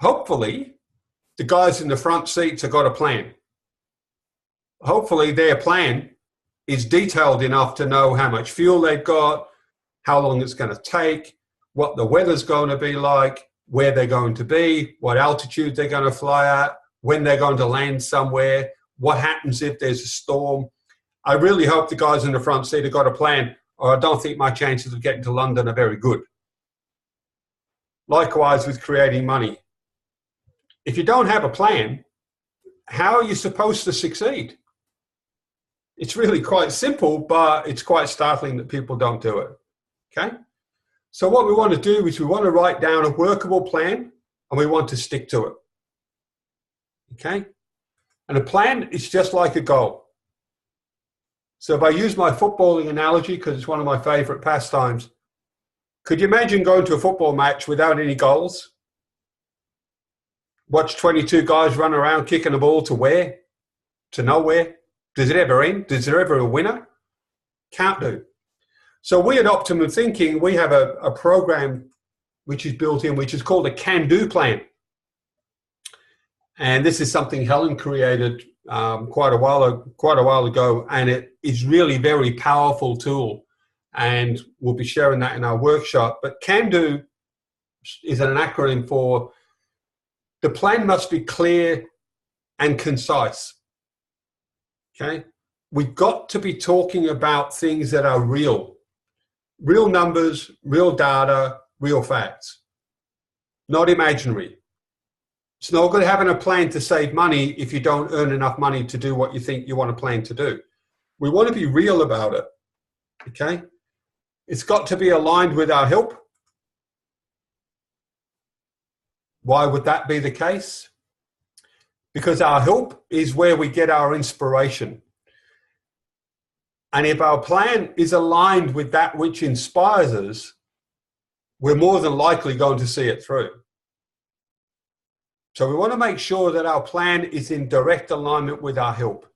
Speaker 2: Hopefully, the guys in the front seats have got a plan. Hopefully, their plan is detailed enough to know how much fuel they've got, how long it's going to take, what the weather's going to be like, where they're going to be, what altitude they're going to fly at, when they're going to land somewhere, what happens if there's a storm. I really hope the guys in the front seat have got a plan, or I don't think my chances of getting to London are very good. Likewise with creating money. If you don't have a plan, how are you supposed to succeed? It's really quite simple, but it's quite startling that people don't do it. Okay? So what we want to do is we want to write down a workable plan and we want to stick to it. Okay? And a plan is just like a goal. So if I use my footballing analogy, because it's one of my favorite pastimes, could you imagine going to a football match without any goals? Watch 22 guys run around kicking the ball to where? To nowhere. Does it ever end? Is there ever a winner? Can't do. So we at Optimum Thinking, we have a program which is built in, which is called a can-do plan. And this is something Helen created quite a while ago, and it is really very powerful tool. And we'll be sharing that in our workshop. But can-do is an acronym for the plan must be clear and concise. Okay? We've got to be talking about things that are real. Real numbers, real data, real facts. Not imaginary. It's no good having a plan to save money if you don't earn enough money to do what you think you want to plan to do. We want to be real about it. Okay? It's got to be aligned with our help. Why would that be the case? Because our help is where we get our inspiration. And if our plan is aligned with that which inspires us, we're more than likely going to see it through. So we want to make sure that our plan is in direct alignment with our help.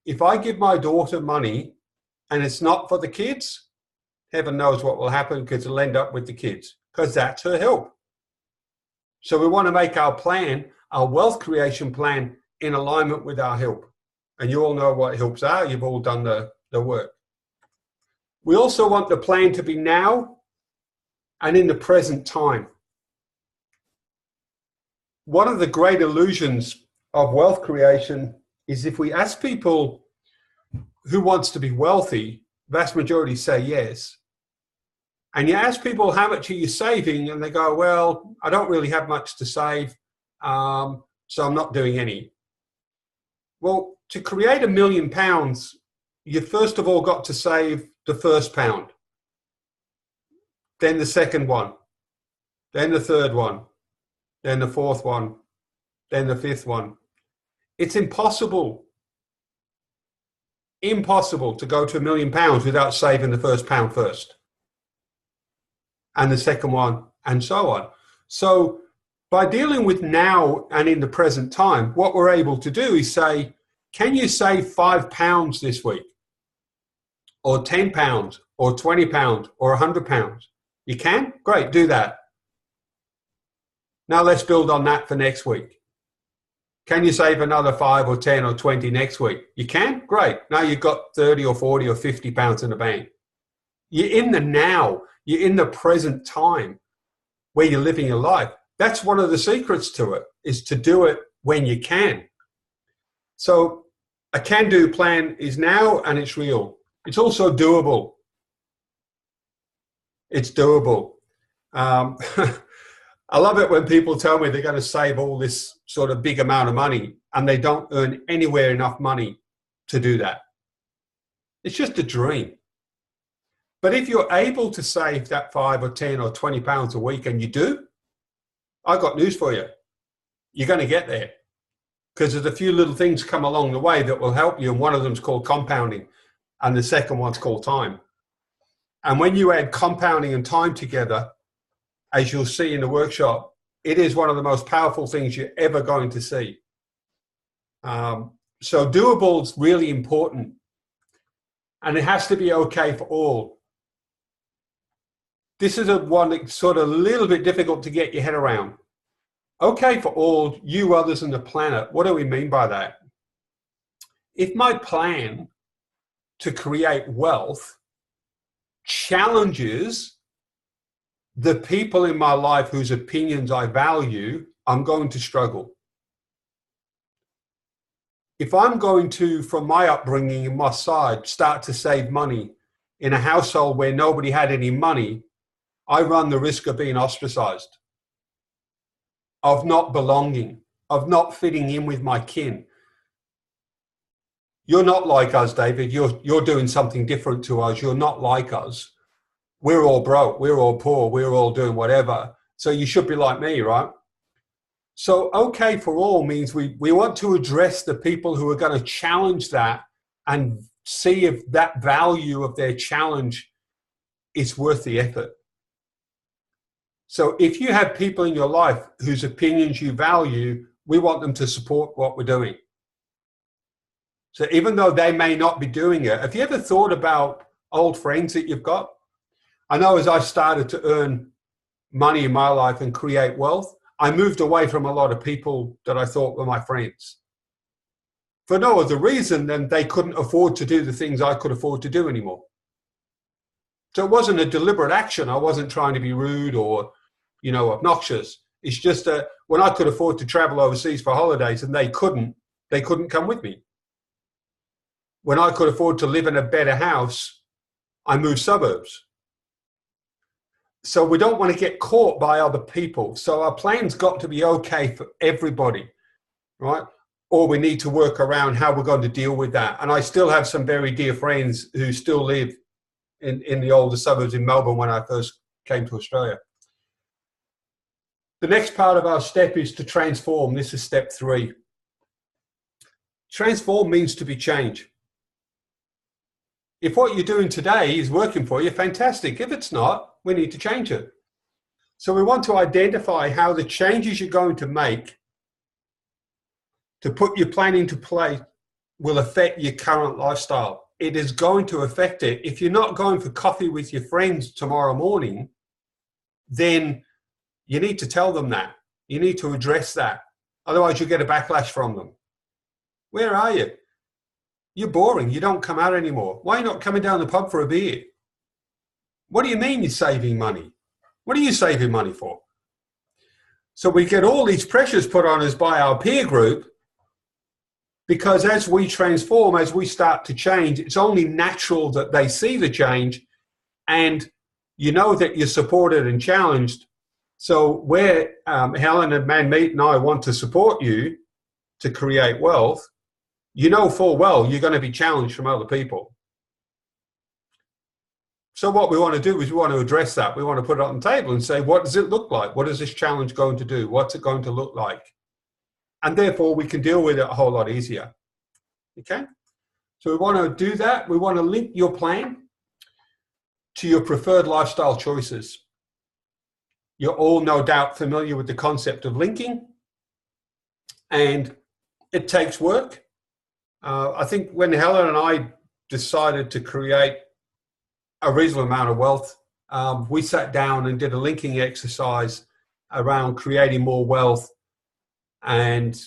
Speaker 2: If I give my daughter money and it's not for the kids, heaven knows what will happen, because it'll end up with the kids, because that's her help. So we want to make our plan, our wealth creation plan, in alignment with our help. And you all know what helps are. You've all done the work. We also want the plan to be now and in the present time. One of the great illusions of wealth creation is if we ask people who wants to be wealthy, vast majority say yes. And you ask people, how much are you saving? And they go, well, I don't really have much to save, so I'm not doing any. Well, to create £1 million, you first of all got to save the first pound, then the second one, then the third one, then the fourth one, then the fifth one. It's impossible to go to £1 million without saving the first pound first, and the second one, and so on. So by dealing with now and in the present time, what we're able to do is say, can you save £5 this week? Or £10, or £20, or £100? You can? Great, do that. Now let's build on that for next week. Can you save another 5 or 10 or 20 next week? You can? Great. Now you've got 30 or 40 or £50 in the bank. You're in the now. You're in the present time where you're living your life. That's one of the secrets to it, is to do it when you can. So a can-do plan is now and it's real. It's also doable. It's doable. I love it when people tell me they're going to save all this sort of big amount of money and they don't earn anywhere enough money to do that. It's just a dream. But if you're able to save that 5 or 10 or £20 a week, and you do, I've got news for you. You're going to get there, because there's a few little things come along the way that will help you, and one of them is called compounding, and the second one's called time. And when you add compounding and time together, as you'll see in the workshop, it is one of the most powerful things you're ever going to see. So doable is really important, and it has to be okay for all. This is one that's sort of a little bit difficult to get your head around. Okay for all, you, others, and the planet. What do we mean by that? If my plan to create wealth challenges the people in my life whose opinions I value, I'm going to struggle. If I'm going to, from my upbringing and my side, start to save money in a household where nobody had any money, I run the risk of being ostracized, of not belonging, of not fitting in with my kin. You're not like us, David. You're doing something different to us. You're not like us. we're all broke, we're all poor, we're all doing whatever. So you should be like me, right? So okay for all means we want to address the people who are going to challenge that and see if that value of their challenge is worth the effort. So if you have people in your life whose opinions you value, we want them to support what we're doing. So even though they may not be doing it, have you ever thought about old friends that you've got? I know as I started to earn money in my life and create wealth, I moved away from a lot of people that I thought were my friends. For no other reason than they couldn't afford to do the things I could afford to do anymore. So it wasn't a deliberate action. I wasn't trying to be rude or, obnoxious. It's just that when I could afford to travel overseas for holidays and they couldn't come with me. When I could afford to live in a better house, I moved suburbs. So we don't want to get caught by other people. So our plan's got to be okay for everybody, right? Or we need to work around how we're going to deal with that. And I still have some very dear friends who still live in the older suburbs in Melbourne when I first came to Australia. The next part of our step is to transform. This is step 3. Transform means to be changed. If what you're doing today is working for you, fantastic. If it's not, we need to change it. So we want to identify how the changes you're going to make to put your plan into play will affect your current lifestyle. It is going to affect it. If you're not going for coffee with your friends tomorrow morning, then you need to tell them that. You need to address that. Otherwise, you'll get a backlash from them. Where are you? You're boring. You don't come out anymore. Why are you not coming down the pub for a beer? What do you mean you're saving money? What are you saving money for? So we get all these pressures put on us by our peer group, because as we transform, as we start to change, it's only natural that they see the change and you know that you're supported and challenged. So where Helen and Manmeet and I want to support you to create wealth, you know full well you're going to be challenged from other people. So what we want to do is we want to address that. We want to put it on the table and say, what does it look like? What is this challenge going to do? What's it going to look like? And therefore, we can deal with it a whole lot easier. Okay? So we want to do that. We want to link your plan to your preferred lifestyle choices. You're all no doubt familiar with the concept of linking, and it takes work. I think when Helen and I decided to create a reasonable amount of wealth, we sat down and did a linking exercise around creating more wealth. And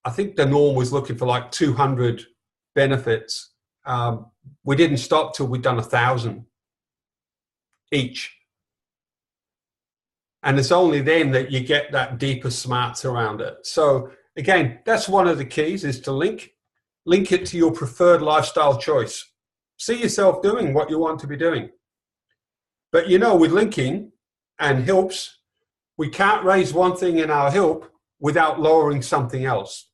Speaker 2: I think the norm was looking for like 200 benefits. We didn't stop till we'd done 1,000 each. And it's only then that you get that deeper smarts around it. So again, that's one of the keys, is to link it to your preferred lifestyle choice. See yourself doing what you want to be doing. But with linking and helps, we can't raise one thing in our help without lowering something else.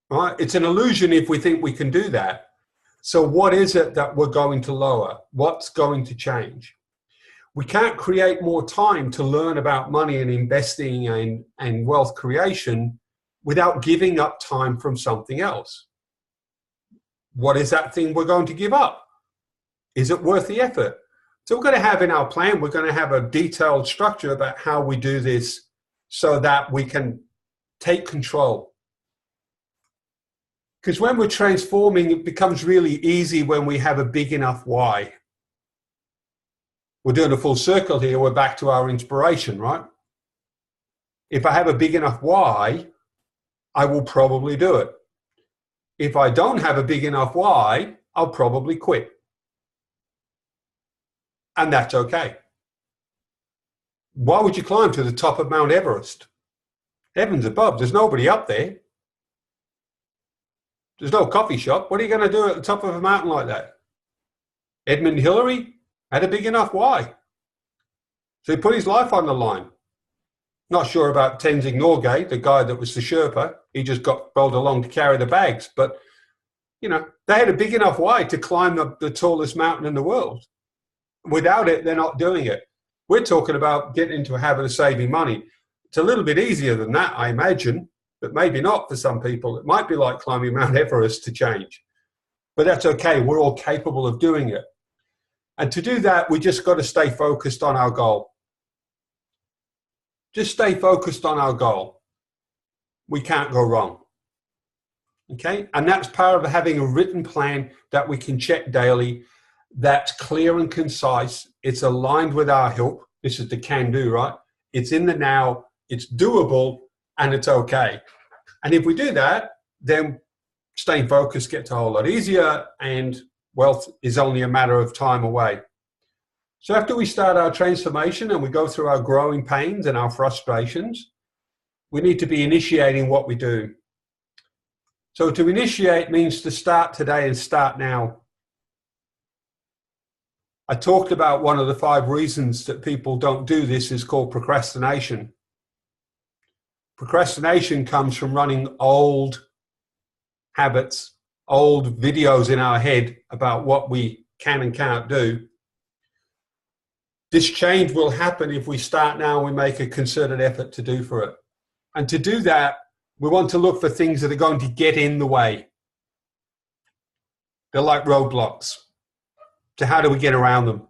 Speaker 2: Right? It's an illusion if we think we can do that. So what is it that we're going to lower? What's going to change? We can't create more time to learn about money and investing and wealth creation without giving up time from something else. What is that thing we're going to give up? Is it worth the effort? So we're going to have in our plan, we're going to have a detailed structure about how we do this so that we can take control. Because when we're transforming, it becomes really easy when we have a big enough why. We're doing a full circle here. We're back to our inspiration, right? If I have a big enough why, I will probably do it. If I don't have a big enough why, I'll probably quit. And that's okay. Why would you climb to the top of Mount Everest? Heavens above, there's nobody up there. There's no coffee shop. What are you going to do at the top of a mountain like that? Edmund Hillary had a big enough why. So he put his life on the line. Not sure about Tenzing Norgay, the guy that was the Sherpa. He just got rolled along to carry the bags. But You know, they had a big enough why to climb the tallest mountain in the world. Without it, they're not doing it. We're talking about getting into a habit of saving money. It's a little bit easier than that, I imagine, but maybe not for some people. It might be like climbing Mount Everest to change. But that's okay. We're all capable of doing it. And to do that, we just got to stay focused on our goal. Just stay focused on our goal. We can't go wrong. Okay? And that's part of having a written plan that we can check daily, that's clear and concise. It's aligned with our help. This is the can-do, right? It's in the now, it's doable, and it's okay. And if we do that, then staying focused gets a whole lot easier, and wealth is only a matter of time away. So after we start our transformation and we go through our growing pains and our frustrations, we need to be initiating what we do. So to initiate means to start today and start now. I talked about one of the 5 reasons that people don't do this is called procrastination. Procrastination comes from running old habits, old videos in our head about what we can and can't do. This change will happen if we start now and we make a concerted effort to do for it. And to do that, we want to look for things that are going to get in the way. They're like roadblocks. So how do we get around them?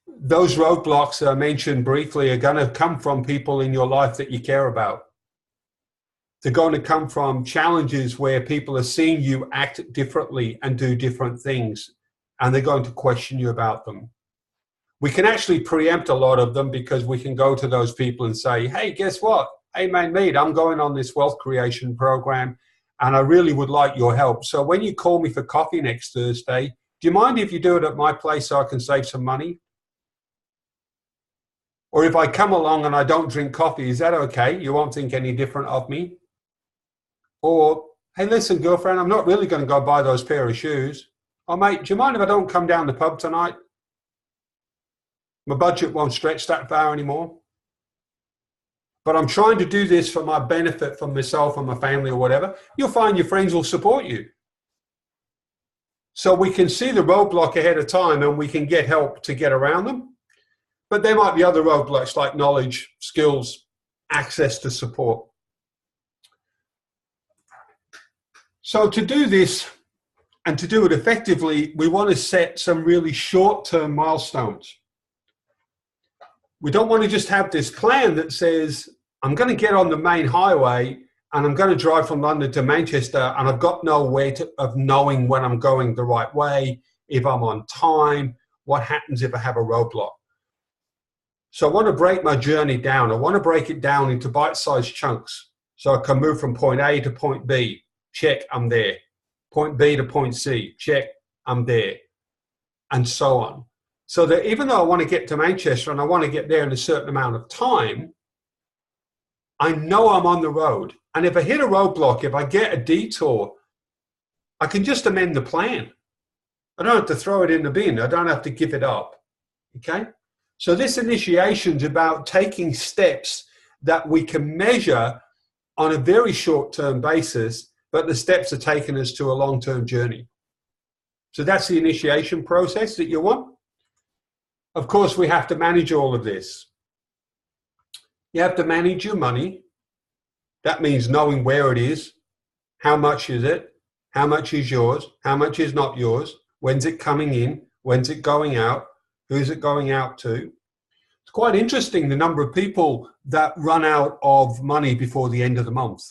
Speaker 2: Those roadblocks that I mentioned briefly are going to come from people in your life that you care about. They're going to come from challenges where people are seeing you act differently and do different things, and they're going to question you about them. We can actually preempt a lot of them because we can go to those people and say, hey, guess what? Hey, Manmeet, I'm going on this wealth creation program, and I really would like your help. So when you call me for coffee next Thursday, do you mind if you do it at my place so I can save some money? Or if I come along and I don't drink coffee, is that okay? You won't think any different of me? Or, hey, listen, girlfriend, I'm not really going to go buy those pair of shoes. Oh, mate, do you mind if I don't come down the pub tonight? My budget won't stretch that far anymore. But I'm trying to do this for my benefit, for myself and my family or whatever. You'll find your friends will support you. So we can see the roadblock ahead of time and we can get help to get around them. But there might be other roadblocks like knowledge, skills, access to support. So to do this and to do it effectively, we want to set some really short-term milestones. We don't want to just have this plan that says, I'm going to get on the main highway and I'm going to drive from London to Manchester and I've got no way of knowing when I'm going the right way, if I'm on time, what happens if I have a roadblock. So I want to break my journey down. I want to break it down into bite-sized chunks so I can move from point A to point B. Check, I'm there. Point B to point C. Check, I'm there. And so on. So that even though I want to get to Manchester and I want to get there in a certain amount of time, I know I'm on the road. And if I hit a roadblock, if I get a detour, I can just amend the plan. I don't have to throw it in the bin. I don't have to give it up. Okay? So this initiation is about taking steps that we can measure on a very short-term basis, but the steps are taking us to a long-term journey. So that's the initiation process that you want. Of course, we have to manage all of this. You have to manage your money. That means knowing where it is, how much is it, how much is yours, how much is not yours, when's it coming in, when's it going out, who's it going out to. It's quite interesting the number of people that run out of money before the end of the month.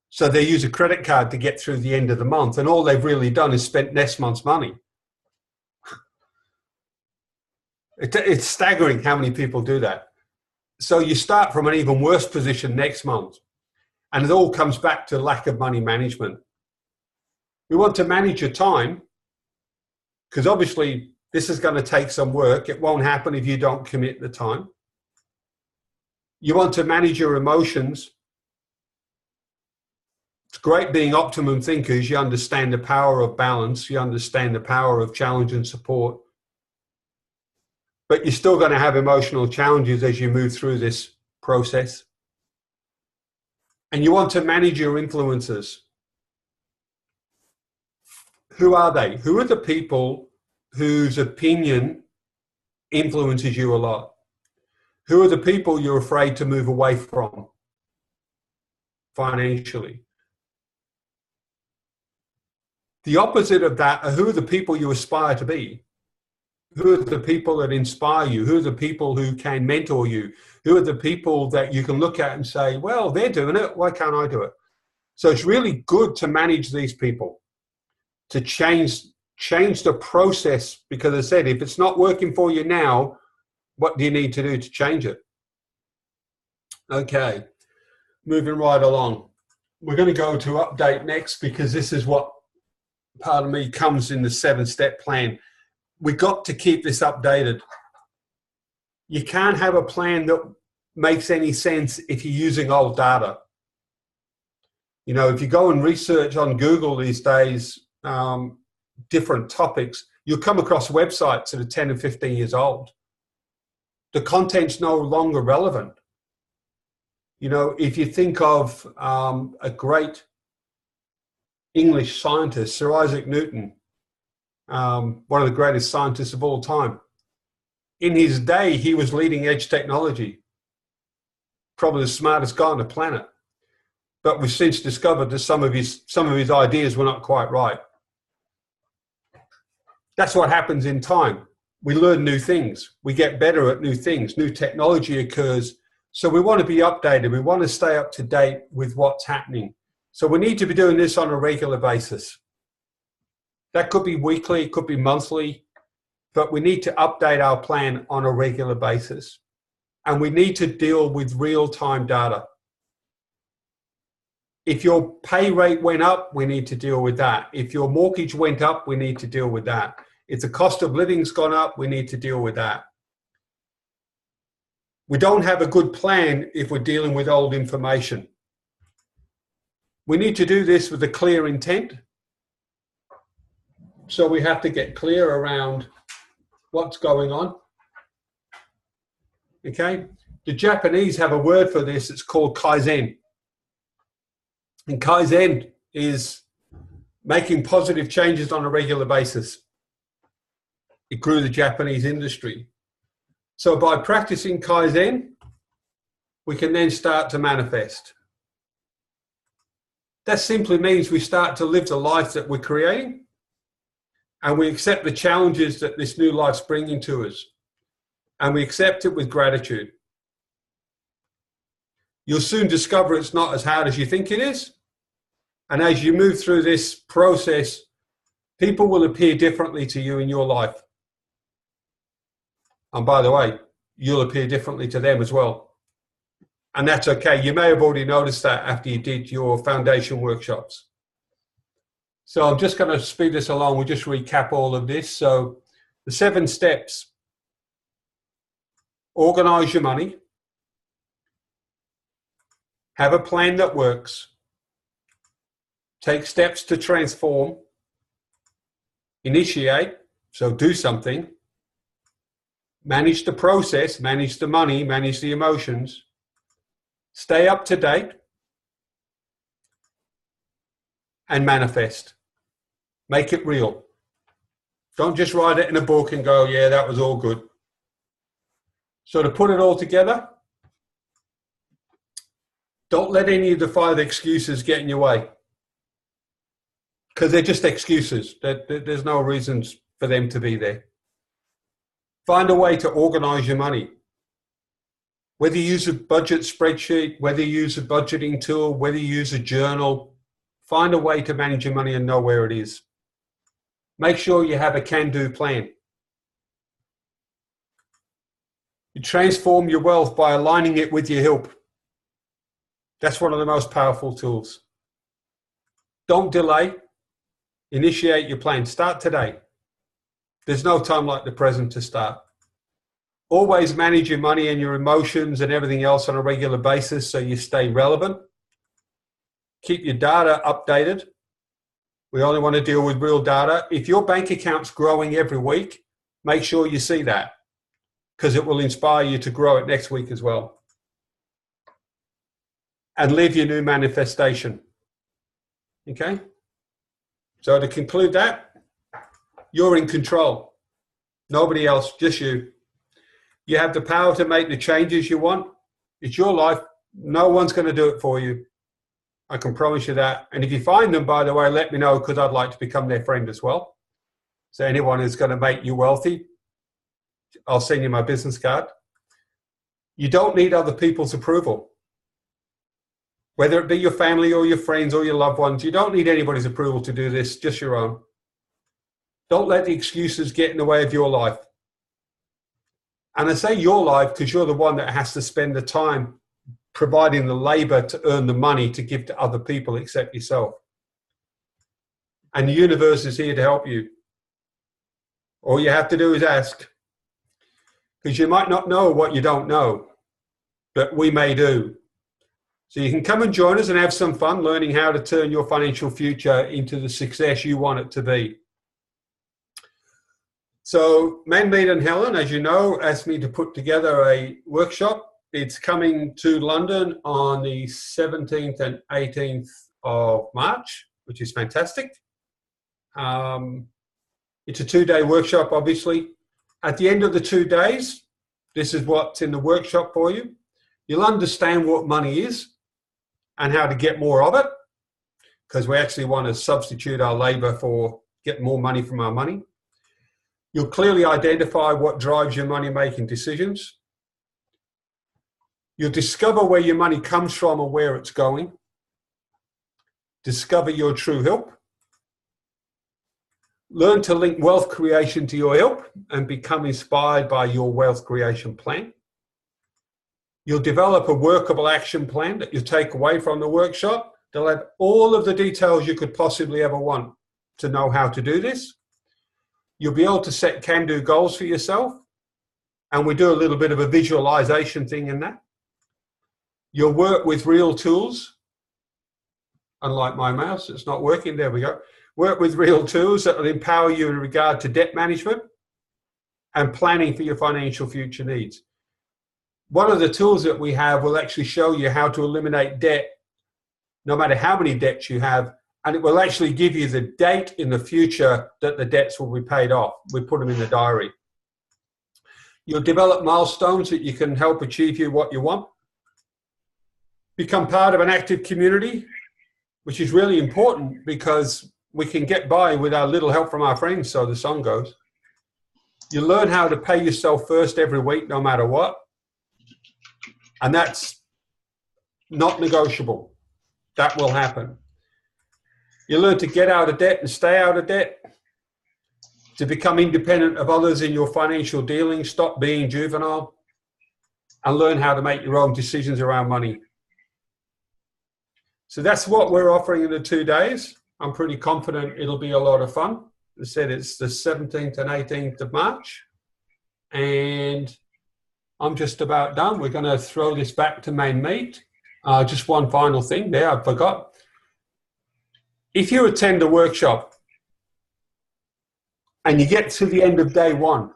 Speaker 2: So they use a credit card to get through the end of the month, and all they've really done is spent next month's money. It's staggering how many people do that. So you start from an even worse position next month, and it all comes back to lack of money management. We want to manage your time, because obviously this is going to take some work. It won't happen if you don't commit the time. You want to manage your emotions. It's great being optimum thinkers. You understand the power of balance. You understand the power of challenge and support. But you're still going to have emotional challenges as you move through this process. and you want to manage your influences. Who are they? Who are the people whose opinion influences you a lot? Who are the people you're afraid to move away from financially? The opposite of that are who are the people you aspire to be? Who are the people that inspire you? Who are the people who can mentor you? Who are the people that you can look at and say, well, they're doing it, why can't I do it? So it's really good to manage these people, to change the process, because as I said, if it's not working for you now, what do you need to do to change it? Okay, moving right along. We're going to go to update next, because this is what, pardon me, comes in the 7-step plan. We got to keep this updated. You can't have a plan that makes any sense if you're using old data. You know, if you go and research on Google these days, different topics, you'll come across websites that are 10 and 15 years old. The content's no longer relevant. You know, if you think of a great English scientist, Sir Isaac Newton, one of the greatest scientists of all time. In his day, he was leading edge technology, probably the smartest guy on the planet. But we've since discovered that some of his ideas were not quite right. That's what happens in time. We learn new things. We get better at new things. New technology occurs. So we want to be updated. We want to stay up to date with what's happening. So we need to be doing this on a regular basis. That could be weekly, it could be monthly, but we need to update our plan on a regular basis. And we need to deal with real-time data. If your pay rate went up, we need to deal with that. If your mortgage went up, we need to deal with that. If the cost of living's gone up, we need to deal with that. We don't have a good plan if we're dealing with old information. We need to do this with a clear intent. So we have to get clear around what's going on. Okay? The Japanese have a word for this. It's called Kaizen. And Kaizen is making positive changes on a regular basis. It grew the Japanese industry. So by practicing Kaizen, we can then start to manifest. That simply means we start to live the life that we're creating, and we accept the challenges that this new life's bringing to us, and we accept it with gratitude. You'll soon discover it's not as hard as you think it is, and as you move through this process, people will appear differently to you in your life. And by the way, you'll appear differently to them as well. And that's okay. You may have already noticed that after you did your foundation workshops. So I'm just going to speed this along. We'll just recap all of this. So the 7 steps: organize your money, have a plan that works, take steps to transform, initiate, so do something, manage the process, manage the money, manage the emotions, stay up to date, and manifest. Make it real. Don't just write it in a book and go, yeah, that was all good. So to put it all together, don't let any of the 5 excuses get in your way, because they're just excuses. There's no reasons for them to be there. Find a way to organize your money. Whether you use a budget spreadsheet, whether you use a budgeting tool, whether you use a journal, find a way to manage your money and know where it is. Make sure you have a can-do plan. You transform your wealth by aligning it with your help. That's one of the most powerful tools. Don't delay. Initiate your plan. Start today. There's no time like the present to start. Always manage your money and your emotions and everything else on a regular basis so you stay relevant. Keep your data updated. We only want to deal with real data. If your bank account's growing every week, make sure you see that, because it will inspire you to grow it next week as well. and live your new manifestation. Okay? So to conclude that, you're in control. Nobody else, just you. You have the power to make the changes you want. It's your life. No one's going to do it for you. I can promise you that. And if you find them, by the way, let me know, because I'd like to become their friend as well. So anyone who's going to make you wealthy, I'll send you my business card. You don't need other people's approval. Whether it be your family or your friends or your loved ones, you don't need anybody's approval to do this, just your own. Don't let the excuses get in the way of your life. And I say your life because you're the one that has to spend the time providing the labor to earn the money to give to other people except yourself. And the universe is here to help you. All you have to do is ask. Because you might not know what you don't know, but we may do. So you can come and join us and have some fun learning how to turn your financial future into the success you want it to be. So Manmeet and Helen, as you know, asked me to put together a workshop. It's coming to London on the 17th and 18th of March, which is fantastic. It's a 2-day workshop, obviously. At the end of the 2 days, this is what's in the workshop for you. You'll understand what money is and how to get more of it, because we actually want to substitute our labor for get more money from our money. You'll clearly identify what drives your money-making decisions. You'll discover where your money comes from and where it's going. Discover your true help. Learn to link wealth creation to your help and become inspired by your wealth creation plan. You'll develop a workable action plan that you'll take away from the workshop. They'll have all of the details you could possibly ever want to know how to do this. You'll be able to set can-do goals for yourself. And we do a little bit of a visualization thing in that. You'll work with real tools. Unlike my mouse, it's not working. There we go. Work with real tools that will empower you in regard to debt management and planning for your financial future needs. One of the tools that we have will actually show you how to eliminate debt, no matter how many debts you have, and it will actually give you the date in the future that the debts will be paid off. We put them in the diary. You'll develop milestones that you can help achieve you what you want. Become part of an active community, which is really important because we can get by with our little help from our friends, so the song goes. You learn how to pay yourself first every week, no matter what. And that's not negotiable. That will happen. You learn to get out of debt and stay out of debt. To become independent of others in your financial dealings, stop being juvenile, and learn how to make your own decisions around money. So that's what we're offering in the 2 days. I'm pretty confident it'll be a lot of fun. As I said, it's the 17th and 18th of March. And I'm just about done. We're going to throw this back to Manmeet. Just one final thing there, I forgot. If you attend a workshop and you get to the end of day 1,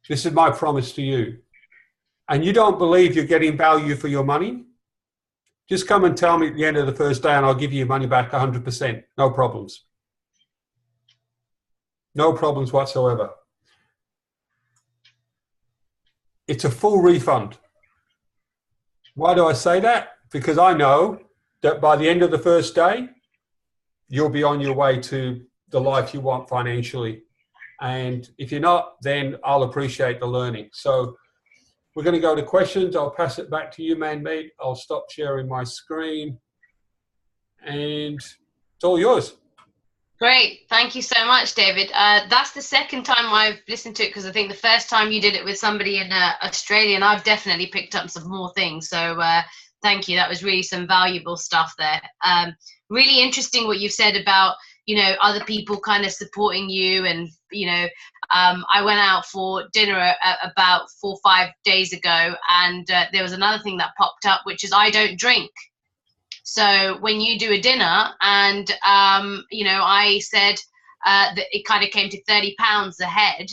Speaker 2: this is my promise to you, and you don't believe you're getting value for your money, just come and tell me at the end of the first day and I'll give you your money back 100%. No problems. No problems whatsoever. It's a full refund. Why do I say that? Because I know that by the end of the first day, you'll be on your way to the life you want financially. And if you're not, then I'll appreciate the learning. So we're going to go to questions. I'll pass it back to you, Manmeet. I'll stop sharing my screen. And it's all yours.
Speaker 1: Great. Thank you so much, David. That's the second time I've listened to it, because I think the first time you did it with somebody in Australia, and I've definitely picked up some more things. So thank you. That was really some valuable stuff there. Really interesting what you've said about, you know, other people kind of supporting you. And, you know, I went out for dinner about 4 or 5 days ago, and there was another thing that popped up, which is I don't drink. So when you do a dinner, and, you know, I said that it kind of came to £30 a head,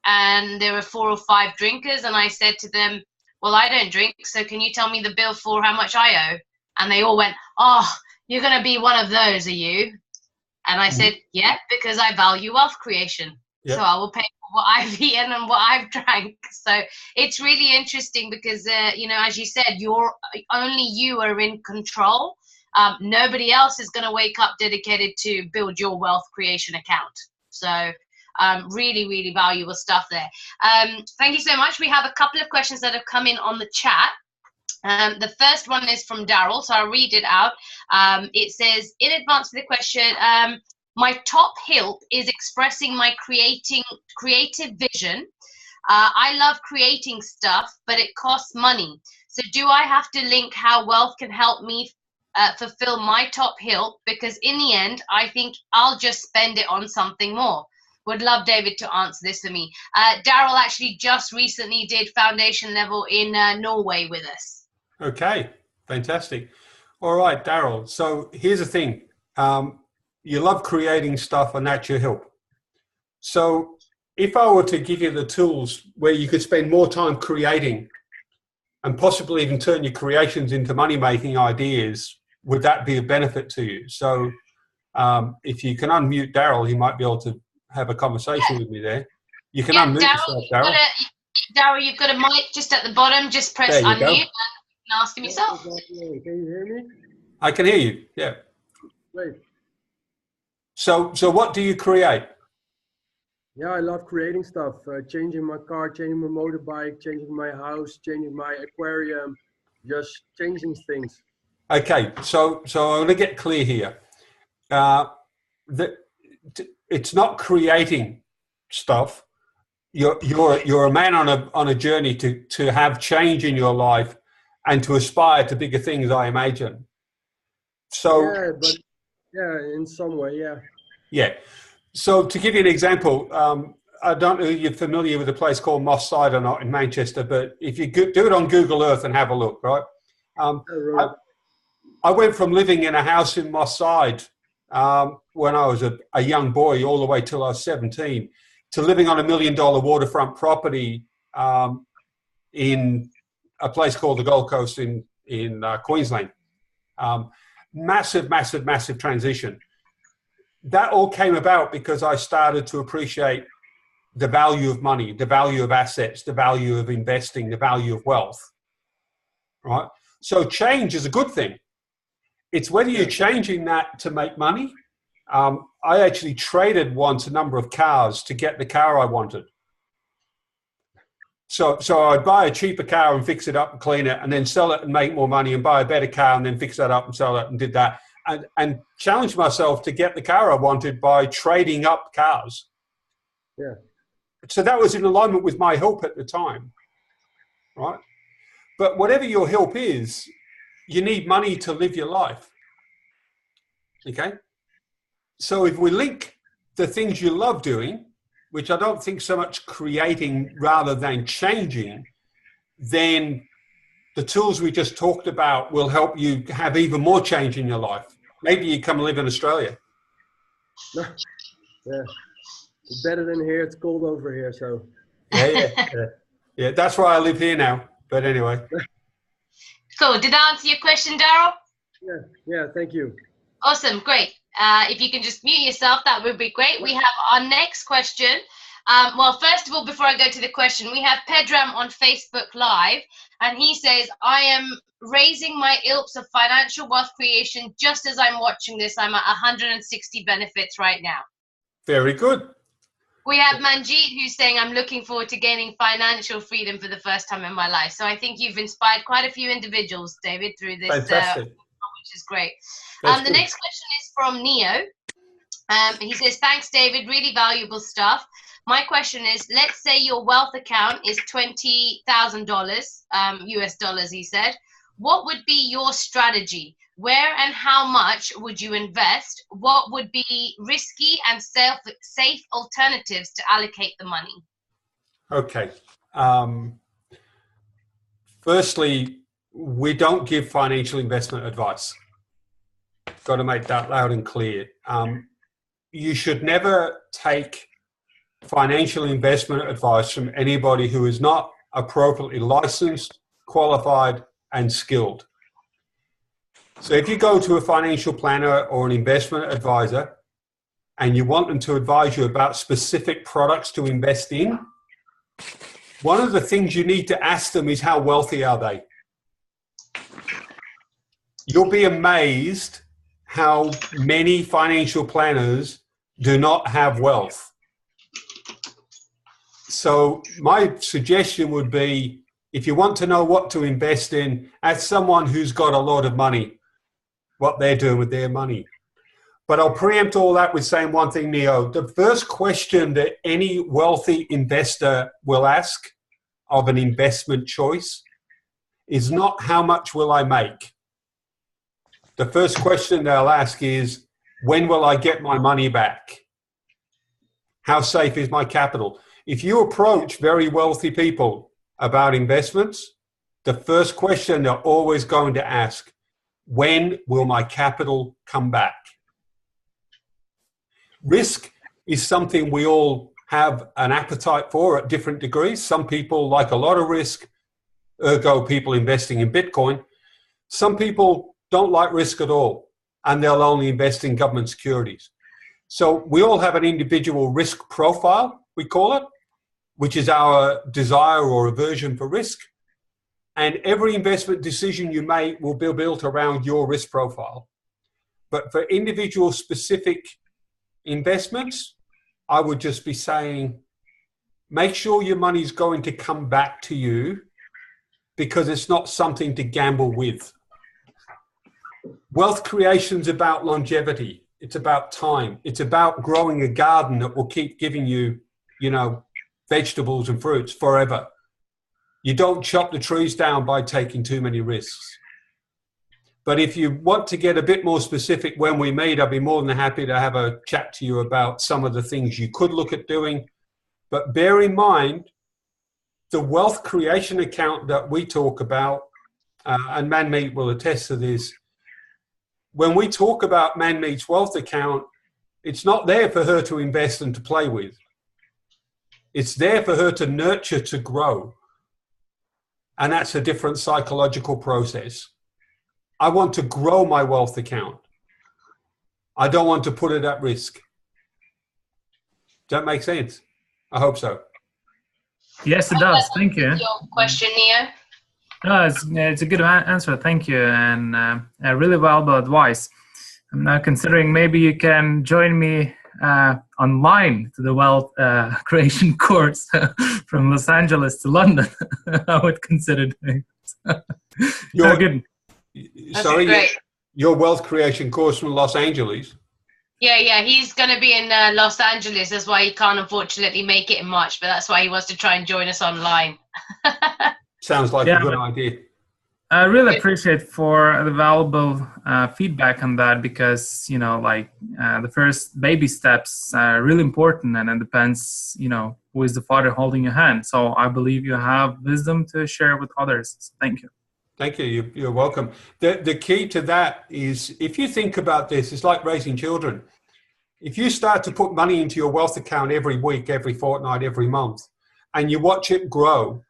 Speaker 1: and there were 4 or 5 drinkers, and I said to them, well, I don't drink, so can you tell me the bill for how much I owe? And they all went, oh, you're going to be one of those, are you? And I said, yeah, because I value wealth creation. Yep. So I will pay for what I've eaten and what I've drank. So it's really interesting because, you know, as you said, only you are in control. Nobody else is going to wake up dedicated to build your wealth creation account. So really, really valuable stuff there. Thank you so much. We have a couple of questions that have come in on the chat. The first one is from Daryl, so I'll read it out. It says, in advance to the question, my top help is expressing my creative vision. I love creating stuff, but it costs money. So do I have to link how wealth can help me fulfill my top help? Because in the end, I think I'll just spend it on something more. Would love David to answer this for me. Daryl actually just recently did foundation level in Norway with us.
Speaker 2: Okay, fantastic. All right, Daryl. So here's the thing. You love creating stuff and that's your help. So if I were to give you the tools where you could spend more time creating and possibly even turn your creations into money-making ideas, would that be a benefit to you? So if you can unmute Daryl, he might be able to have a conversation with me there. You can unmute yourself, Daryl.
Speaker 1: Daryl, you've got a mic just at the bottom. Just press unmute and ask him yourself.
Speaker 4: Can you hear me?
Speaker 2: I can hear you, yeah.
Speaker 4: Great.
Speaker 2: So what do you create?
Speaker 4: Yeah, I love creating stuff. Changing my car, changing my motorbike, changing my house, changing my aquarium, just changing things. Okay,
Speaker 2: so I want to get clear here. It's not creating stuff. You're a man on a journey to have change in your life and to aspire to bigger things, I imagine. So
Speaker 4: yeah, in some way, yeah.
Speaker 2: Yeah. So to give you an example, I don't know if you're familiar with a place called Moss Side or not in Manchester, but if you do it on Google Earth and have a look, right? I went from living in a house in Moss Side when I was a young boy all the way till I was 17 to living on $1 million waterfront property in a place called the Gold Coast in Queensland. Massive transition. That all came about because I started to appreciate the value of money, the value of assets, the value of investing, the value of wealth, right? So change is a good thing. It's whether you're changing that to make money. I actually traded once a number of cars to get the car I wanted. So I'd buy a cheaper car and fix it up and clean it and then sell it and make more money and buy a better car and then fix that up and sell it and did that. And challenged myself to get the car I wanted by trading up cars.
Speaker 4: Yeah.
Speaker 2: So that was in alignment with my help at the time, right? But whatever your help is, you need money to live your life, okay? So if we link the things you love doing, which I don't think so much creating rather than changing, then the tools we just talked about will help you have even more change in your life. Maybe you come live in Australia.
Speaker 4: Yeah, it's better than here. It's cold over here, so.
Speaker 2: Yeah, that's why I live here now. But anyway.
Speaker 1: Cool. Did I answer your question, Daryl?
Speaker 4: Yeah, thank you.
Speaker 1: Awesome, great. If you can just mute yourself, that would be great. We have our next question. Well, first of all, before I go to the question, we have Pedram on Facebook Live, and he says, I am raising my ILPs of financial wealth creation just as I'm watching this. I'm at 160 benefits right now.
Speaker 2: Very good.
Speaker 1: We have Manjeet who's saying, I'm looking forward to gaining financial freedom for the first time in my life. So I think you've inspired quite a few individuals, David, through this, which is great. The next question is from Neo. He says, thanks, David, really valuable stuff. My question is, let's say your wealth account is $20,000 US dollars, he said. What would be your strategy? Where and how much would you invest? What would be risky and safe alternatives to allocate the money?
Speaker 2: Okay. Firstly, we don't give financial investment advice. Got to make that loud and clear. You should never take financial investment advice from anybody who is not appropriately licensed, qualified, and skilled. So if you go to a financial planner or an investment advisor and you want them to advise you about specific products to invest in, one of the things you need to ask them is, how wealthy are they? You'll be amazed how many financial planners do not have wealth. So my suggestion would be, if you want to know what to invest in, ask someone who's got a lot of money what they're doing with their money. But I'll preempt all that with saying one thing, Neo. The first question that any wealthy investor will ask of an investment choice is not, how much will I make? The first question they'll ask is, when will I get my money back? How safe is my capital? If you approach very wealthy people about investments, the first question they're always going to ask, when will my capital come back? Risk is something we all have an appetite for at different degrees. Some people like a lot of risk, ergo people investing in Bitcoin. Some people don't like risk at all, and they'll only invest in government securities. So we all have an individual risk profile, we call it, which is our desire or aversion for risk. And every investment decision you make will be built around your risk profile. But for individual specific investments, I would just be saying, make sure your money's going to come back to you, because it's not something to gamble with. Wealth creation's about longevity. It's about time. It's about growing a garden that will keep giving you, vegetables and fruits forever. You don't chop the trees down by taking too many risks. But if you want to get a bit more specific when we meet, I'd be more than happy to have a chat to you about some of the things you could look at doing. But bear in mind, the wealth creation account that we talk about, and Manmeet will attest to this, when we talk about Manmeet's wealth account, it's not there for her to invest and to play with. It's there for her to nurture, to grow. And that's a different psychological process. I want to grow my wealth account. I don't want to put it at risk. Does that make sense? I hope so.
Speaker 5: Yes, it does. Thank you.
Speaker 1: Your question, Neo?
Speaker 5: No, it's a good answer. Thank you. And really valuable advice. I'm now considering maybe you can join me online to the wealth creation course from Los Angeles to London. I would consider doing it. Good.
Speaker 2: Sorry, your wealth creation course from Los Angeles?
Speaker 1: Yeah, he's going to be in Los Angeles. That's why he can't unfortunately make it in March, but that's why he wants to try and join us online.
Speaker 2: Sounds like a good idea.
Speaker 5: I really appreciate for the valuable feedback on that, because, the first baby steps are really important, and it depends, who is the father holding your hand. So I believe you have wisdom to share with others. So thank you.
Speaker 2: Thank you. You're welcome. The key to that is, if you think about this, it's like raising children. If you start to put money into your wealth account every week, every fortnight, every month, and you watch it grow,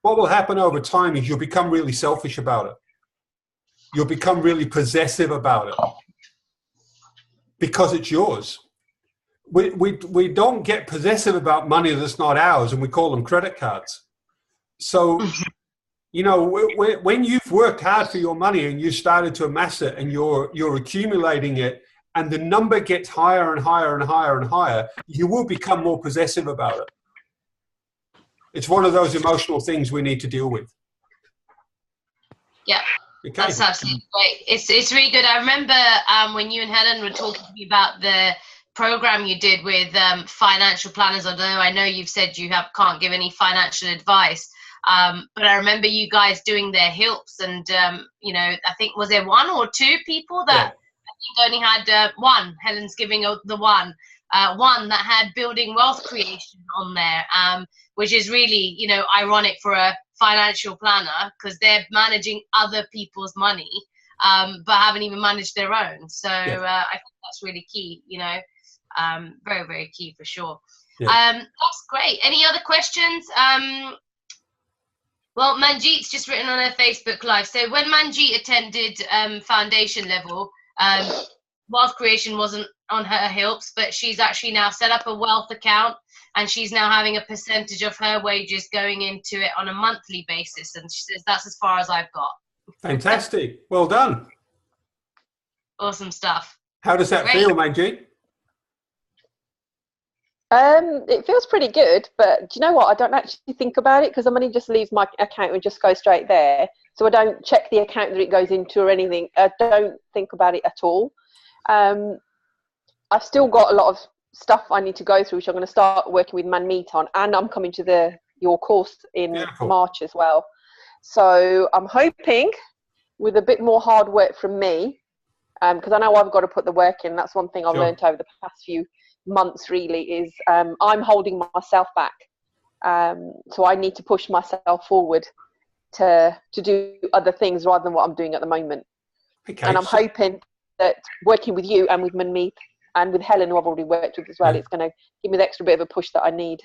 Speaker 2: what will happen over time is you'll become really selfish about it. You'll become really possessive about it because it's yours. We don't get possessive about money that's not ours, and we call them credit cards. So, when you've worked hard for your money and you started to amass it and you're accumulating it, and the number gets higher and higher and higher and higher, you will become more possessive about it. It's one of those emotional things we need to deal with.
Speaker 1: Yeah, okay. That's absolutely great. It's really good. I remember when you and Helen were talking to me about the program you did with financial planners, although I know you've said you can't give any financial advice. But I remember you guys doing their HILPs, and I think, was there one or two people that I think only had one? Helen's giving the one that had building wealth creation on there, which is really ironic for a financial planner, because they're managing other people's money, but haven't even managed their own. So I think that's really key. Very, very key for sure. Yeah. That's great. Any other questions? Well, Manjeet's just written on her Facebook Live. So when Manjeet attended foundation level, wealth creation wasn't on her hips, but she's actually now set up a wealth account, and she's now having a percentage of her wages going into it on a monthly basis. And she says that's as far as I've got.
Speaker 2: Fantastic. Well done.
Speaker 1: Awesome stuff.
Speaker 2: How does that feel, Manjeet?
Speaker 6: It feels pretty good, but do you know what? I don't actually think about it because the money just leaves my account and just goes straight there. So I don't check the account that it goes into or anything. I don't think about it at all. I've still got a lot of stuff I need to go through, which I'm going to start working with Manmeet on, and I'm coming to your course in March as well. So I'm hoping with a bit more hard work from me, because I know I've got to put the work in. That's one thing I've learned over the past few months really is I'm holding myself back. So I need to push myself forward to do other things rather than what I'm doing at the moment. Okay, and I'm hoping that working with you and with Manmeet and with Helen, who I've already worked with as well, it's going to give me the extra bit of a push that I need.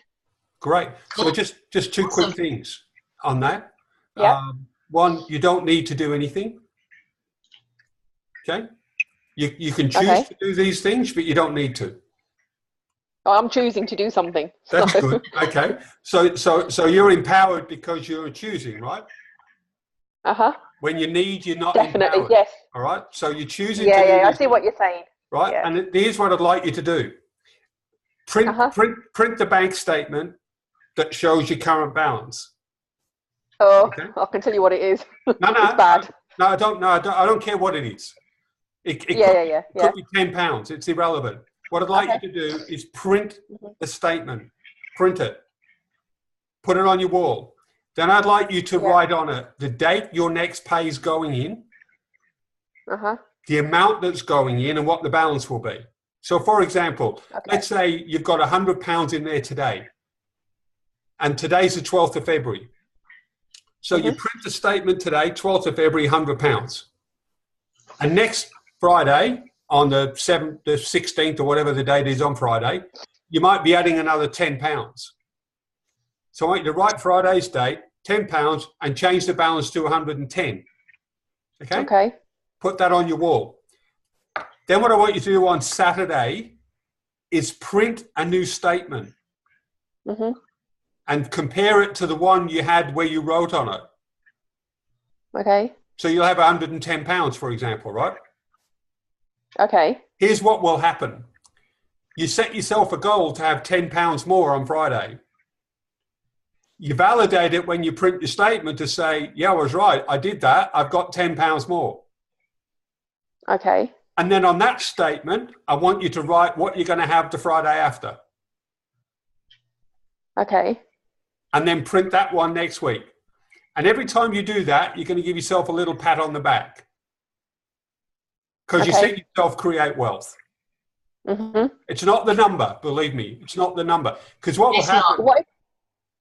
Speaker 6: Great.
Speaker 2: So just two quick things on that.
Speaker 6: Yeah.
Speaker 2: One, you don't need to do anything. Okay. You can choose to do these things, but you don't need to.
Speaker 6: I'm choosing to do something.
Speaker 2: That's good. Okay. So you're empowered because you're choosing, right?
Speaker 6: Uh-huh.
Speaker 2: When you need, you're not
Speaker 6: definitely
Speaker 2: empowered.
Speaker 6: Yes.
Speaker 2: All right. So you're choosing
Speaker 6: to
Speaker 2: do
Speaker 6: Yeah, I see what you're saying.
Speaker 2: Right.
Speaker 6: Yeah.
Speaker 2: And here's what I'd like you to do. Print the bank statement that shows your current balance.
Speaker 6: Oh, okay. I can tell you what it is.
Speaker 2: No,
Speaker 6: it's bad.
Speaker 2: No, I don't care what it is. It could be £10. It's irrelevant. What I'd like you to do is print the statement. Print it. Put it on your wall. Then I'd like you to write on it the date your next pay is going in, the amount that's going in, and what the balance will be. So, for example, let's say you've got £100 in there today, and today's the 12th of February. So you print the statement today, 12th of February, £100. And next Friday, on the 7th, the 16th, or whatever the date is on Friday, you might be adding another £10. So I want you to write Friday's date, £10, and change the balance to 110. Okay? Put that on your wall. Then what I want you to do on Saturday is print a new statement and compare it to the one you had where you wrote on it.
Speaker 6: Okay.
Speaker 2: So you'll have £110, for example, right?
Speaker 6: Okay.
Speaker 2: Here's what will happen. You set yourself a goal to have £10 more on Friday. You validate it when you print your statement to say, yeah, I was right. I did that. I've got £10 more.
Speaker 6: Okay.
Speaker 2: And then on that statement, I want you to write what you're going to have the Friday after.
Speaker 6: Okay.
Speaker 2: And then print that one next week. And every time you do that, you're going to give yourself a little pat on the back. Because you see yourself create wealth. It's not the number, believe me. It's not the number. Because what will happen...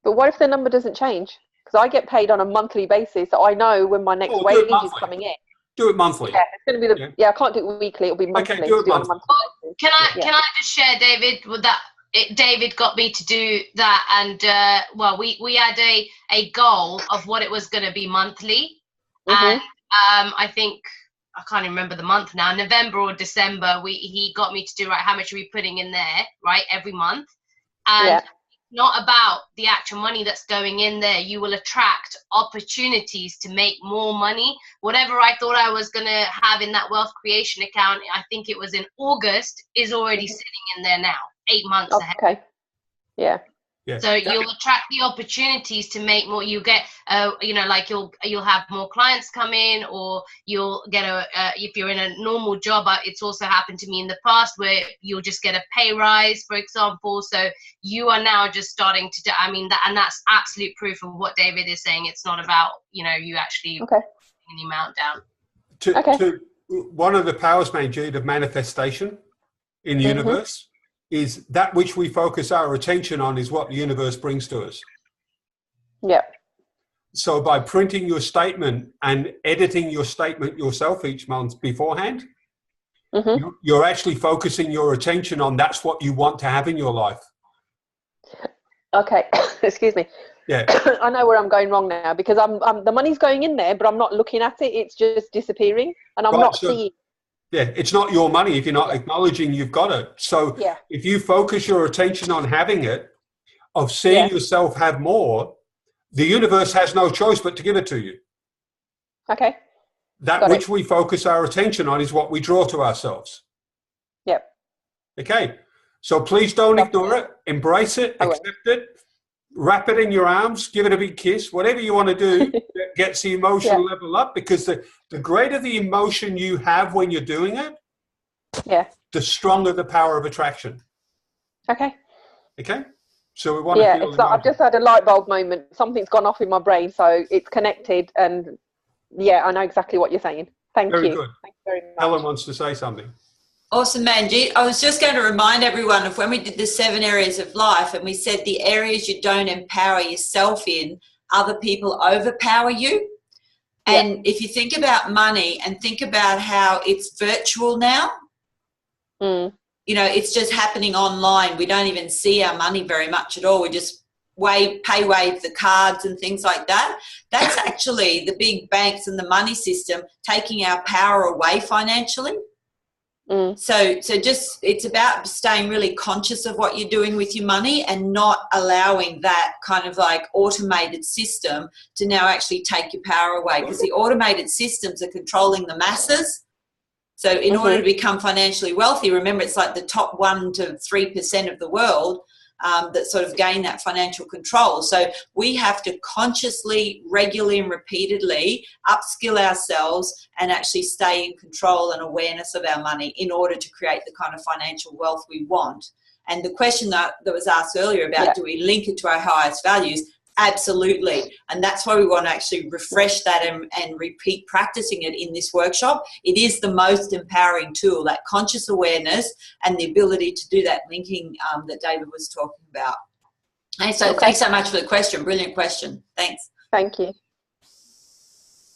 Speaker 6: What if the number doesn't change? Because I get paid on a monthly basis, so I know when my next wage is coming in.
Speaker 2: Do it monthly.
Speaker 6: Yeah, it's going to be I can't do it weekly. It'll be monthly.
Speaker 2: Okay, do it monthly.
Speaker 1: Can I just share, David, with that? David got me to do that, and we had a goal of what it was going to be monthly, and I think I can't remember the month now, November or December. He got me to do how much are we putting in there, right, every month, and. Not about the actual money that's going in there. You will attract opportunities to make more money. Whatever I thought I was going to have in that wealth creation account, I think it was in August, is already sitting in there now, 8 months ahead.
Speaker 6: Okay. Yeah.
Speaker 1: So you'll attract the opportunities to make more. You get, you'll have more clients come in, or you'll get if you're in a normal job, it's also happened to me in the past where you'll just get a pay rise, for example. So you are now just starting to do, and that's absolute proof of what David is saying. It's not about, you actually putting the amount down.
Speaker 2: One of the powers, Manjeet, of manifestation in the universe is that which we focus our attention on is what the universe brings to us.
Speaker 6: Yeah.
Speaker 2: So by printing your statement and editing your statement yourself each month beforehand, you're actually focusing your attention on that's what you want to have in your life.
Speaker 6: Okay. Excuse me.
Speaker 2: Yeah.
Speaker 6: I know where I'm going wrong now, because the money's going in there, but I'm not looking at it. It's just disappearing, and I'm not seeing.
Speaker 2: Yeah, it's not your money if you're not acknowledging you've got it. So if you focus your attention on having it, of seeing yourself have more, the universe has no choice but to give it to you.
Speaker 6: Okay.
Speaker 2: That which we focus our attention on is what we draw to ourselves.
Speaker 6: Yep.
Speaker 2: Okay. So please don't ignore it. Embrace it. Accept it. Wrap it in your arms. Give it a big kiss. Whatever you want to do that gets the emotional level up, because the greater the emotion you have when you're doing it, the stronger the power of attraction.
Speaker 6: Okay.
Speaker 2: Okay. So we want to feel
Speaker 6: it's like I've just had a light bulb moment. Something's gone off in my brain, so it's connected, and I know exactly what you're saying. Thank you.
Speaker 2: Very good.
Speaker 6: Thank you very much.
Speaker 2: Helen wants to say something.
Speaker 3: Awesome, Manjeet. I was just going to remind everyone of when we did the 7 areas of life, and we said the areas you don't empower yourself in, other people overpower you. And if you think about money and think about how it's virtual now, you know, it's just happening online. We don't even see our money very much at all. We just wave the cards and things like that. That's actually the big banks and the money system taking our power away financially. So just, it's about staying really conscious of what you're doing with your money and not allowing that kind of like automated system to now actually take your power away, because the automated systems are controlling the masses. So in order to become financially wealthy, remember, it's like the top 1 to 3% of the world that sort of gain that financial control. So we have to consciously, regularly and repeatedly upskill ourselves and actually stay in control and awareness of our money in order to create the kind of financial wealth we want. And the question that was asked earlier about do we link it to our highest values? Absolutely. And that's why we want to actually refresh that and repeat practicing it in this workshop. It is the most empowering tool, that conscious awareness and the ability to do that linking that David was talking about. And so thanks so much for the question. Brilliant question. Thanks.
Speaker 6: Thank you.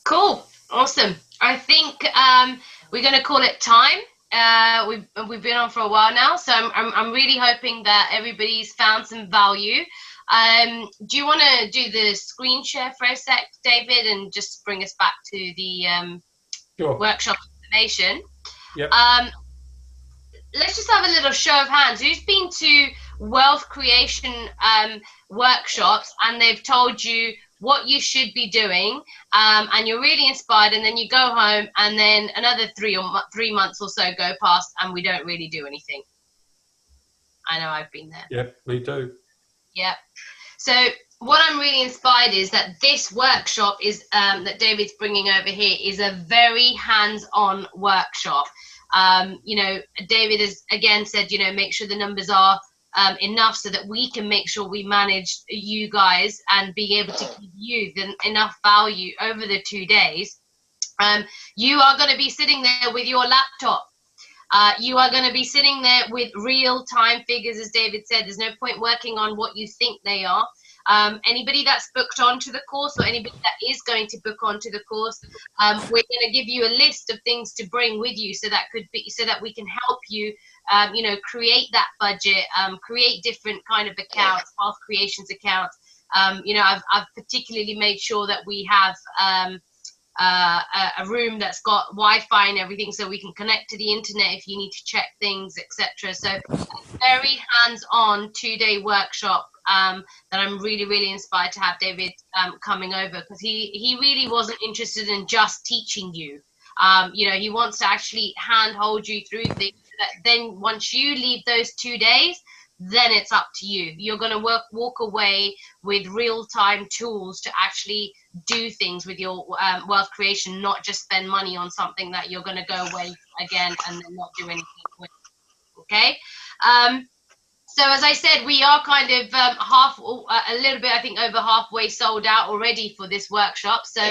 Speaker 1: Cool. Awesome. I think we're going to call it time. We've been on for a while now, so I'm really hoping that everybody's found some value. Do you want to do the screen share for a sec, David, and just bring us back to the workshop information?
Speaker 2: Yep.
Speaker 1: Let's just have a little show of hands. Who's been to wealth creation workshops and they've told you what you should be doing, and you're really inspired, and then you go home and then another 3 months or so go past and we don't really do anything? I know I've been there.
Speaker 2: Yep, me too.
Speaker 1: Yep. So what I'm really inspired is that this workshop is that David's bringing over here is a very hands-on workshop. You know, David has again said, you know, make sure the numbers are enough so that we can make sure we manage you guys and be able to give you enough value over the 2 days. You are going to be sitting there with your laptop. You are going to be sitting there with real-time figures, as David said. There's no point working on what you think they are. Anybody that's booked onto the course, or anybody that is going to book onto the course, we're going to give you a list of things to bring with you, so that we can help you, you know, create that budget, create different kind of accounts, wealth creations accounts. You know, I've particularly made sure that we have a room that's got Wi-Fi and everything, so we can connect to the internet if you need to check things, etc. So a very hands-on 2-day workshop that I'm really, really inspired to have David coming over, because he really wasn't interested in just teaching you. You know, he wants to actually hand-hold you through things, so that then once you leave those 2 days, then it's up to you. You're going to walk away with real-time tools to actually do things with your wealth creation, not just spend money on something that you're going to go away again and then not do anything with. Okay? So as I said, we are kind of a little bit, I think, over halfway sold out already for this workshop. So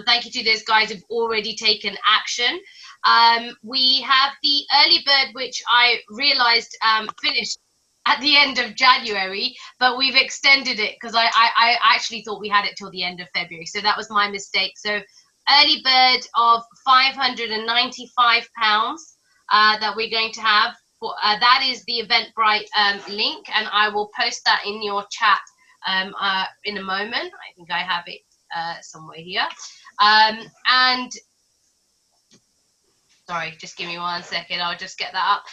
Speaker 1: thank you to those guys who've already taken action. We have the early bird, which I realized finished at the end of January, but we've extended it because I actually thought we had it till the end of February. So that was my mistake. So early bird of £595 that we're going to have. For, that is the Eventbrite link, and I will post that in your chat in a moment. I think I have it somewhere here. And sorry, just give me 1 second. I'll just get that up.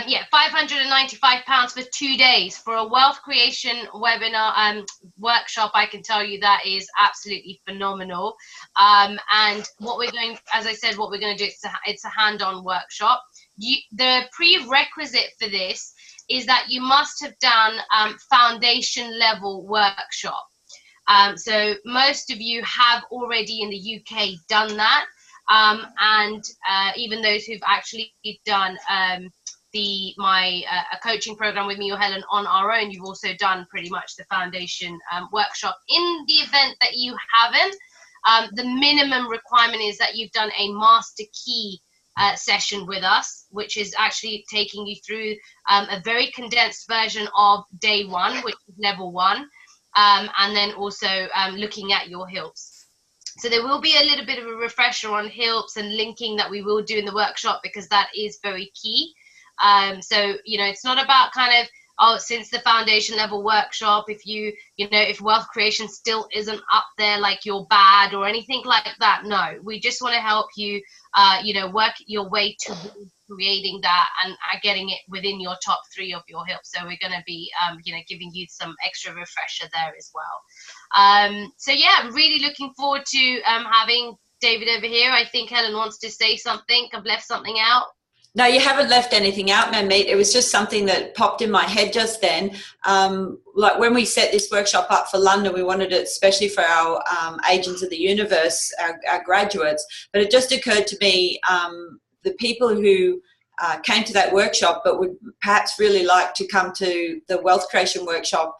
Speaker 1: Yeah, £595 for 2 days for a wealth creation webinar workshop. I can tell you that is absolutely phenomenal. And what we're going, as I said, what we're going to do, it's a hand-on workshop. The prerequisite for this is that you must have done foundation level workshop. So most of you have already in the UK done that. And even those who've actually done my coaching program with me or Helen on our own, you've also done pretty much the foundation workshop. In the event that you haven't, the minimum requirement is that you've done a master key session with us, which is actually taking you through a very condensed version of day one, which is level 1, and then also looking at your HILPs. So there will be a little bit of a refresher on HILPs and linking that we will do in the workshop, because that is very key. So, you know, it's not about kind of, oh, since the foundation level workshop, if if wealth creation still isn't up there, like you're bad or anything like that. No, we just want to help you, work your way to creating that and getting it within your top 3 of your HILPs. So we're going to be, giving you some extra refresher there as well. So yeah, I'm really looking forward to having David over here. I think Helen wants to say something. I've left something out.
Speaker 3: No, you haven't left anything out, Manmeet. It was just something that popped in my head just then. Like when we set this workshop up for London, we wanted it especially for our agents of the universe, our graduates. But it just occurred to me, the people who came to that workshop but would perhaps really like to come to the wealth creation workshop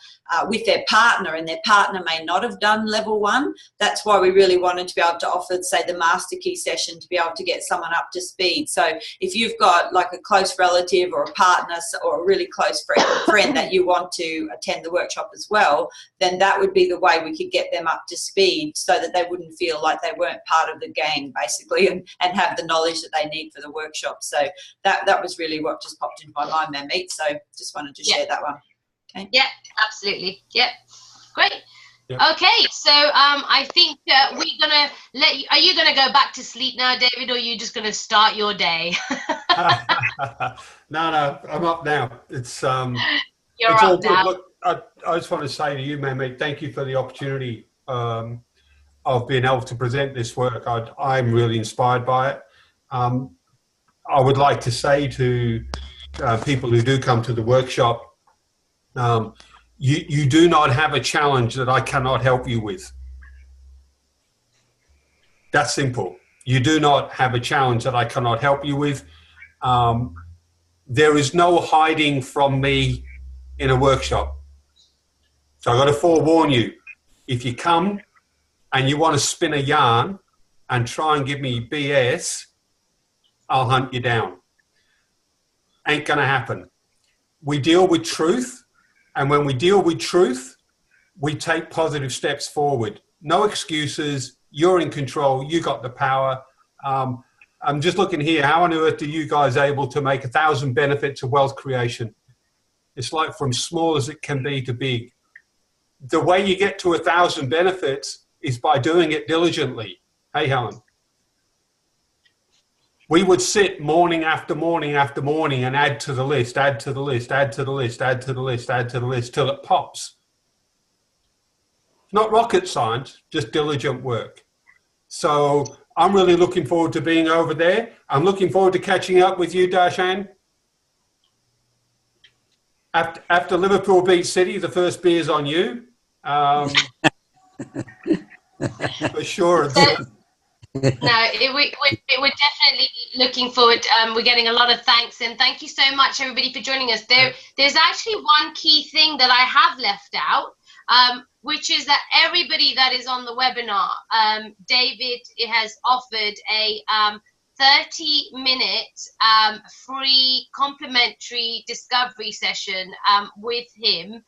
Speaker 3: with their partner, and their partner may not have done level 1. That's why we really wanted to be able to offer, say, the master key session to be able to get someone up to speed. So if you've got like a close relative or a partner or a really close friend that you want to attend the workshop as well, then that would be the way we could get them up to speed, so that they wouldn't feel like they weren't part of the gang, basically, and have the knowledge that they need for the workshop. So that was really what just popped into my mind, Manmeet. So just wanted to share that one. Okay.
Speaker 1: Yeah, absolutely. Yep. Great.
Speaker 2: Yep.
Speaker 1: Okay, so I think we're gonna let you. Are you gonna go back to sleep now, David, or are you just gonna start your day?
Speaker 2: No, I'm up now. It's
Speaker 1: You're
Speaker 2: it's
Speaker 1: up
Speaker 2: all good.
Speaker 1: now.
Speaker 2: Look, I just want to say to you, Manmeet, thank you for the opportunity of being able to present this work. I'm really inspired by it. I would like to say to people who do come to the workshop, you do not have a challenge that I cannot help you with. That's simple. You do not have a challenge that I cannot help you with. There is no hiding from me in a workshop. So I've got to forewarn you, if you come and you want to spin a yarn and try and give me BS, I'll hunt you down. Ain't going to happen. We deal with truth. And when we deal with truth, we take positive steps forward. No excuses. You're in control. You got the power. I'm just looking here. How on earth are you guys able to make 1,000 benefits of wealth creation? It's like from small as it can be to big. The way you get to 1,000 benefits is by doing it diligently. Hey, Helen. We would sit morning after morning after morning and add to the list, add to the list, add to the list, add to the list, add to the list, till it pops. Not rocket science, just diligent work. So I'm really looking forward to being over there. I'm looking forward to catching up with you, Darshan. After Liverpool beats City, the first beer's on you. For sure.
Speaker 1: No, we're definitely looking forward. We're getting a lot of thanks, and thank you so much, everybody, for joining us. There's actually one key thing that I have left out, which is that everybody that is on the webinar, David has offered a 30-minute free complimentary discovery session with him.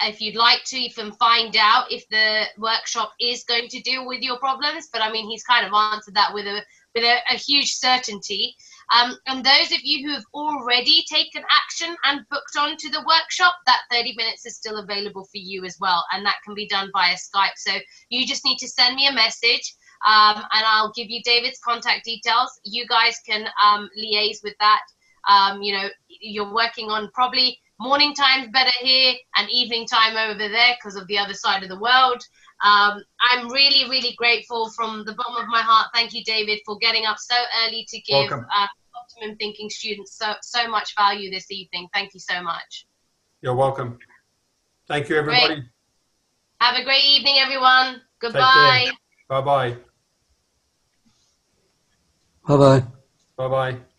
Speaker 1: If you'd like to even find out if the workshop is going to deal with your problems, but I mean, he's kind of answered that with with a huge certainty. And those of you who have already taken action and booked on to the workshop, that 30 minutes is still available for you as well. And that can be done via Skype. So you just need to send me a message, and I'll give you David's contact details. You guys can liaise with that. You know, you're working on probably morning time's better here and evening time over there because of the other side of the world. I'm really, really grateful from the bottom of my heart. Thank you, David, for getting up so early to give Optimum Thinking students so much value this evening. Thank you so much.
Speaker 2: You're welcome. Thank you, everybody.
Speaker 1: Great. Have a great evening, everyone. Goodbye.
Speaker 2: Bye-bye.
Speaker 7: Bye-bye.
Speaker 2: Bye-bye.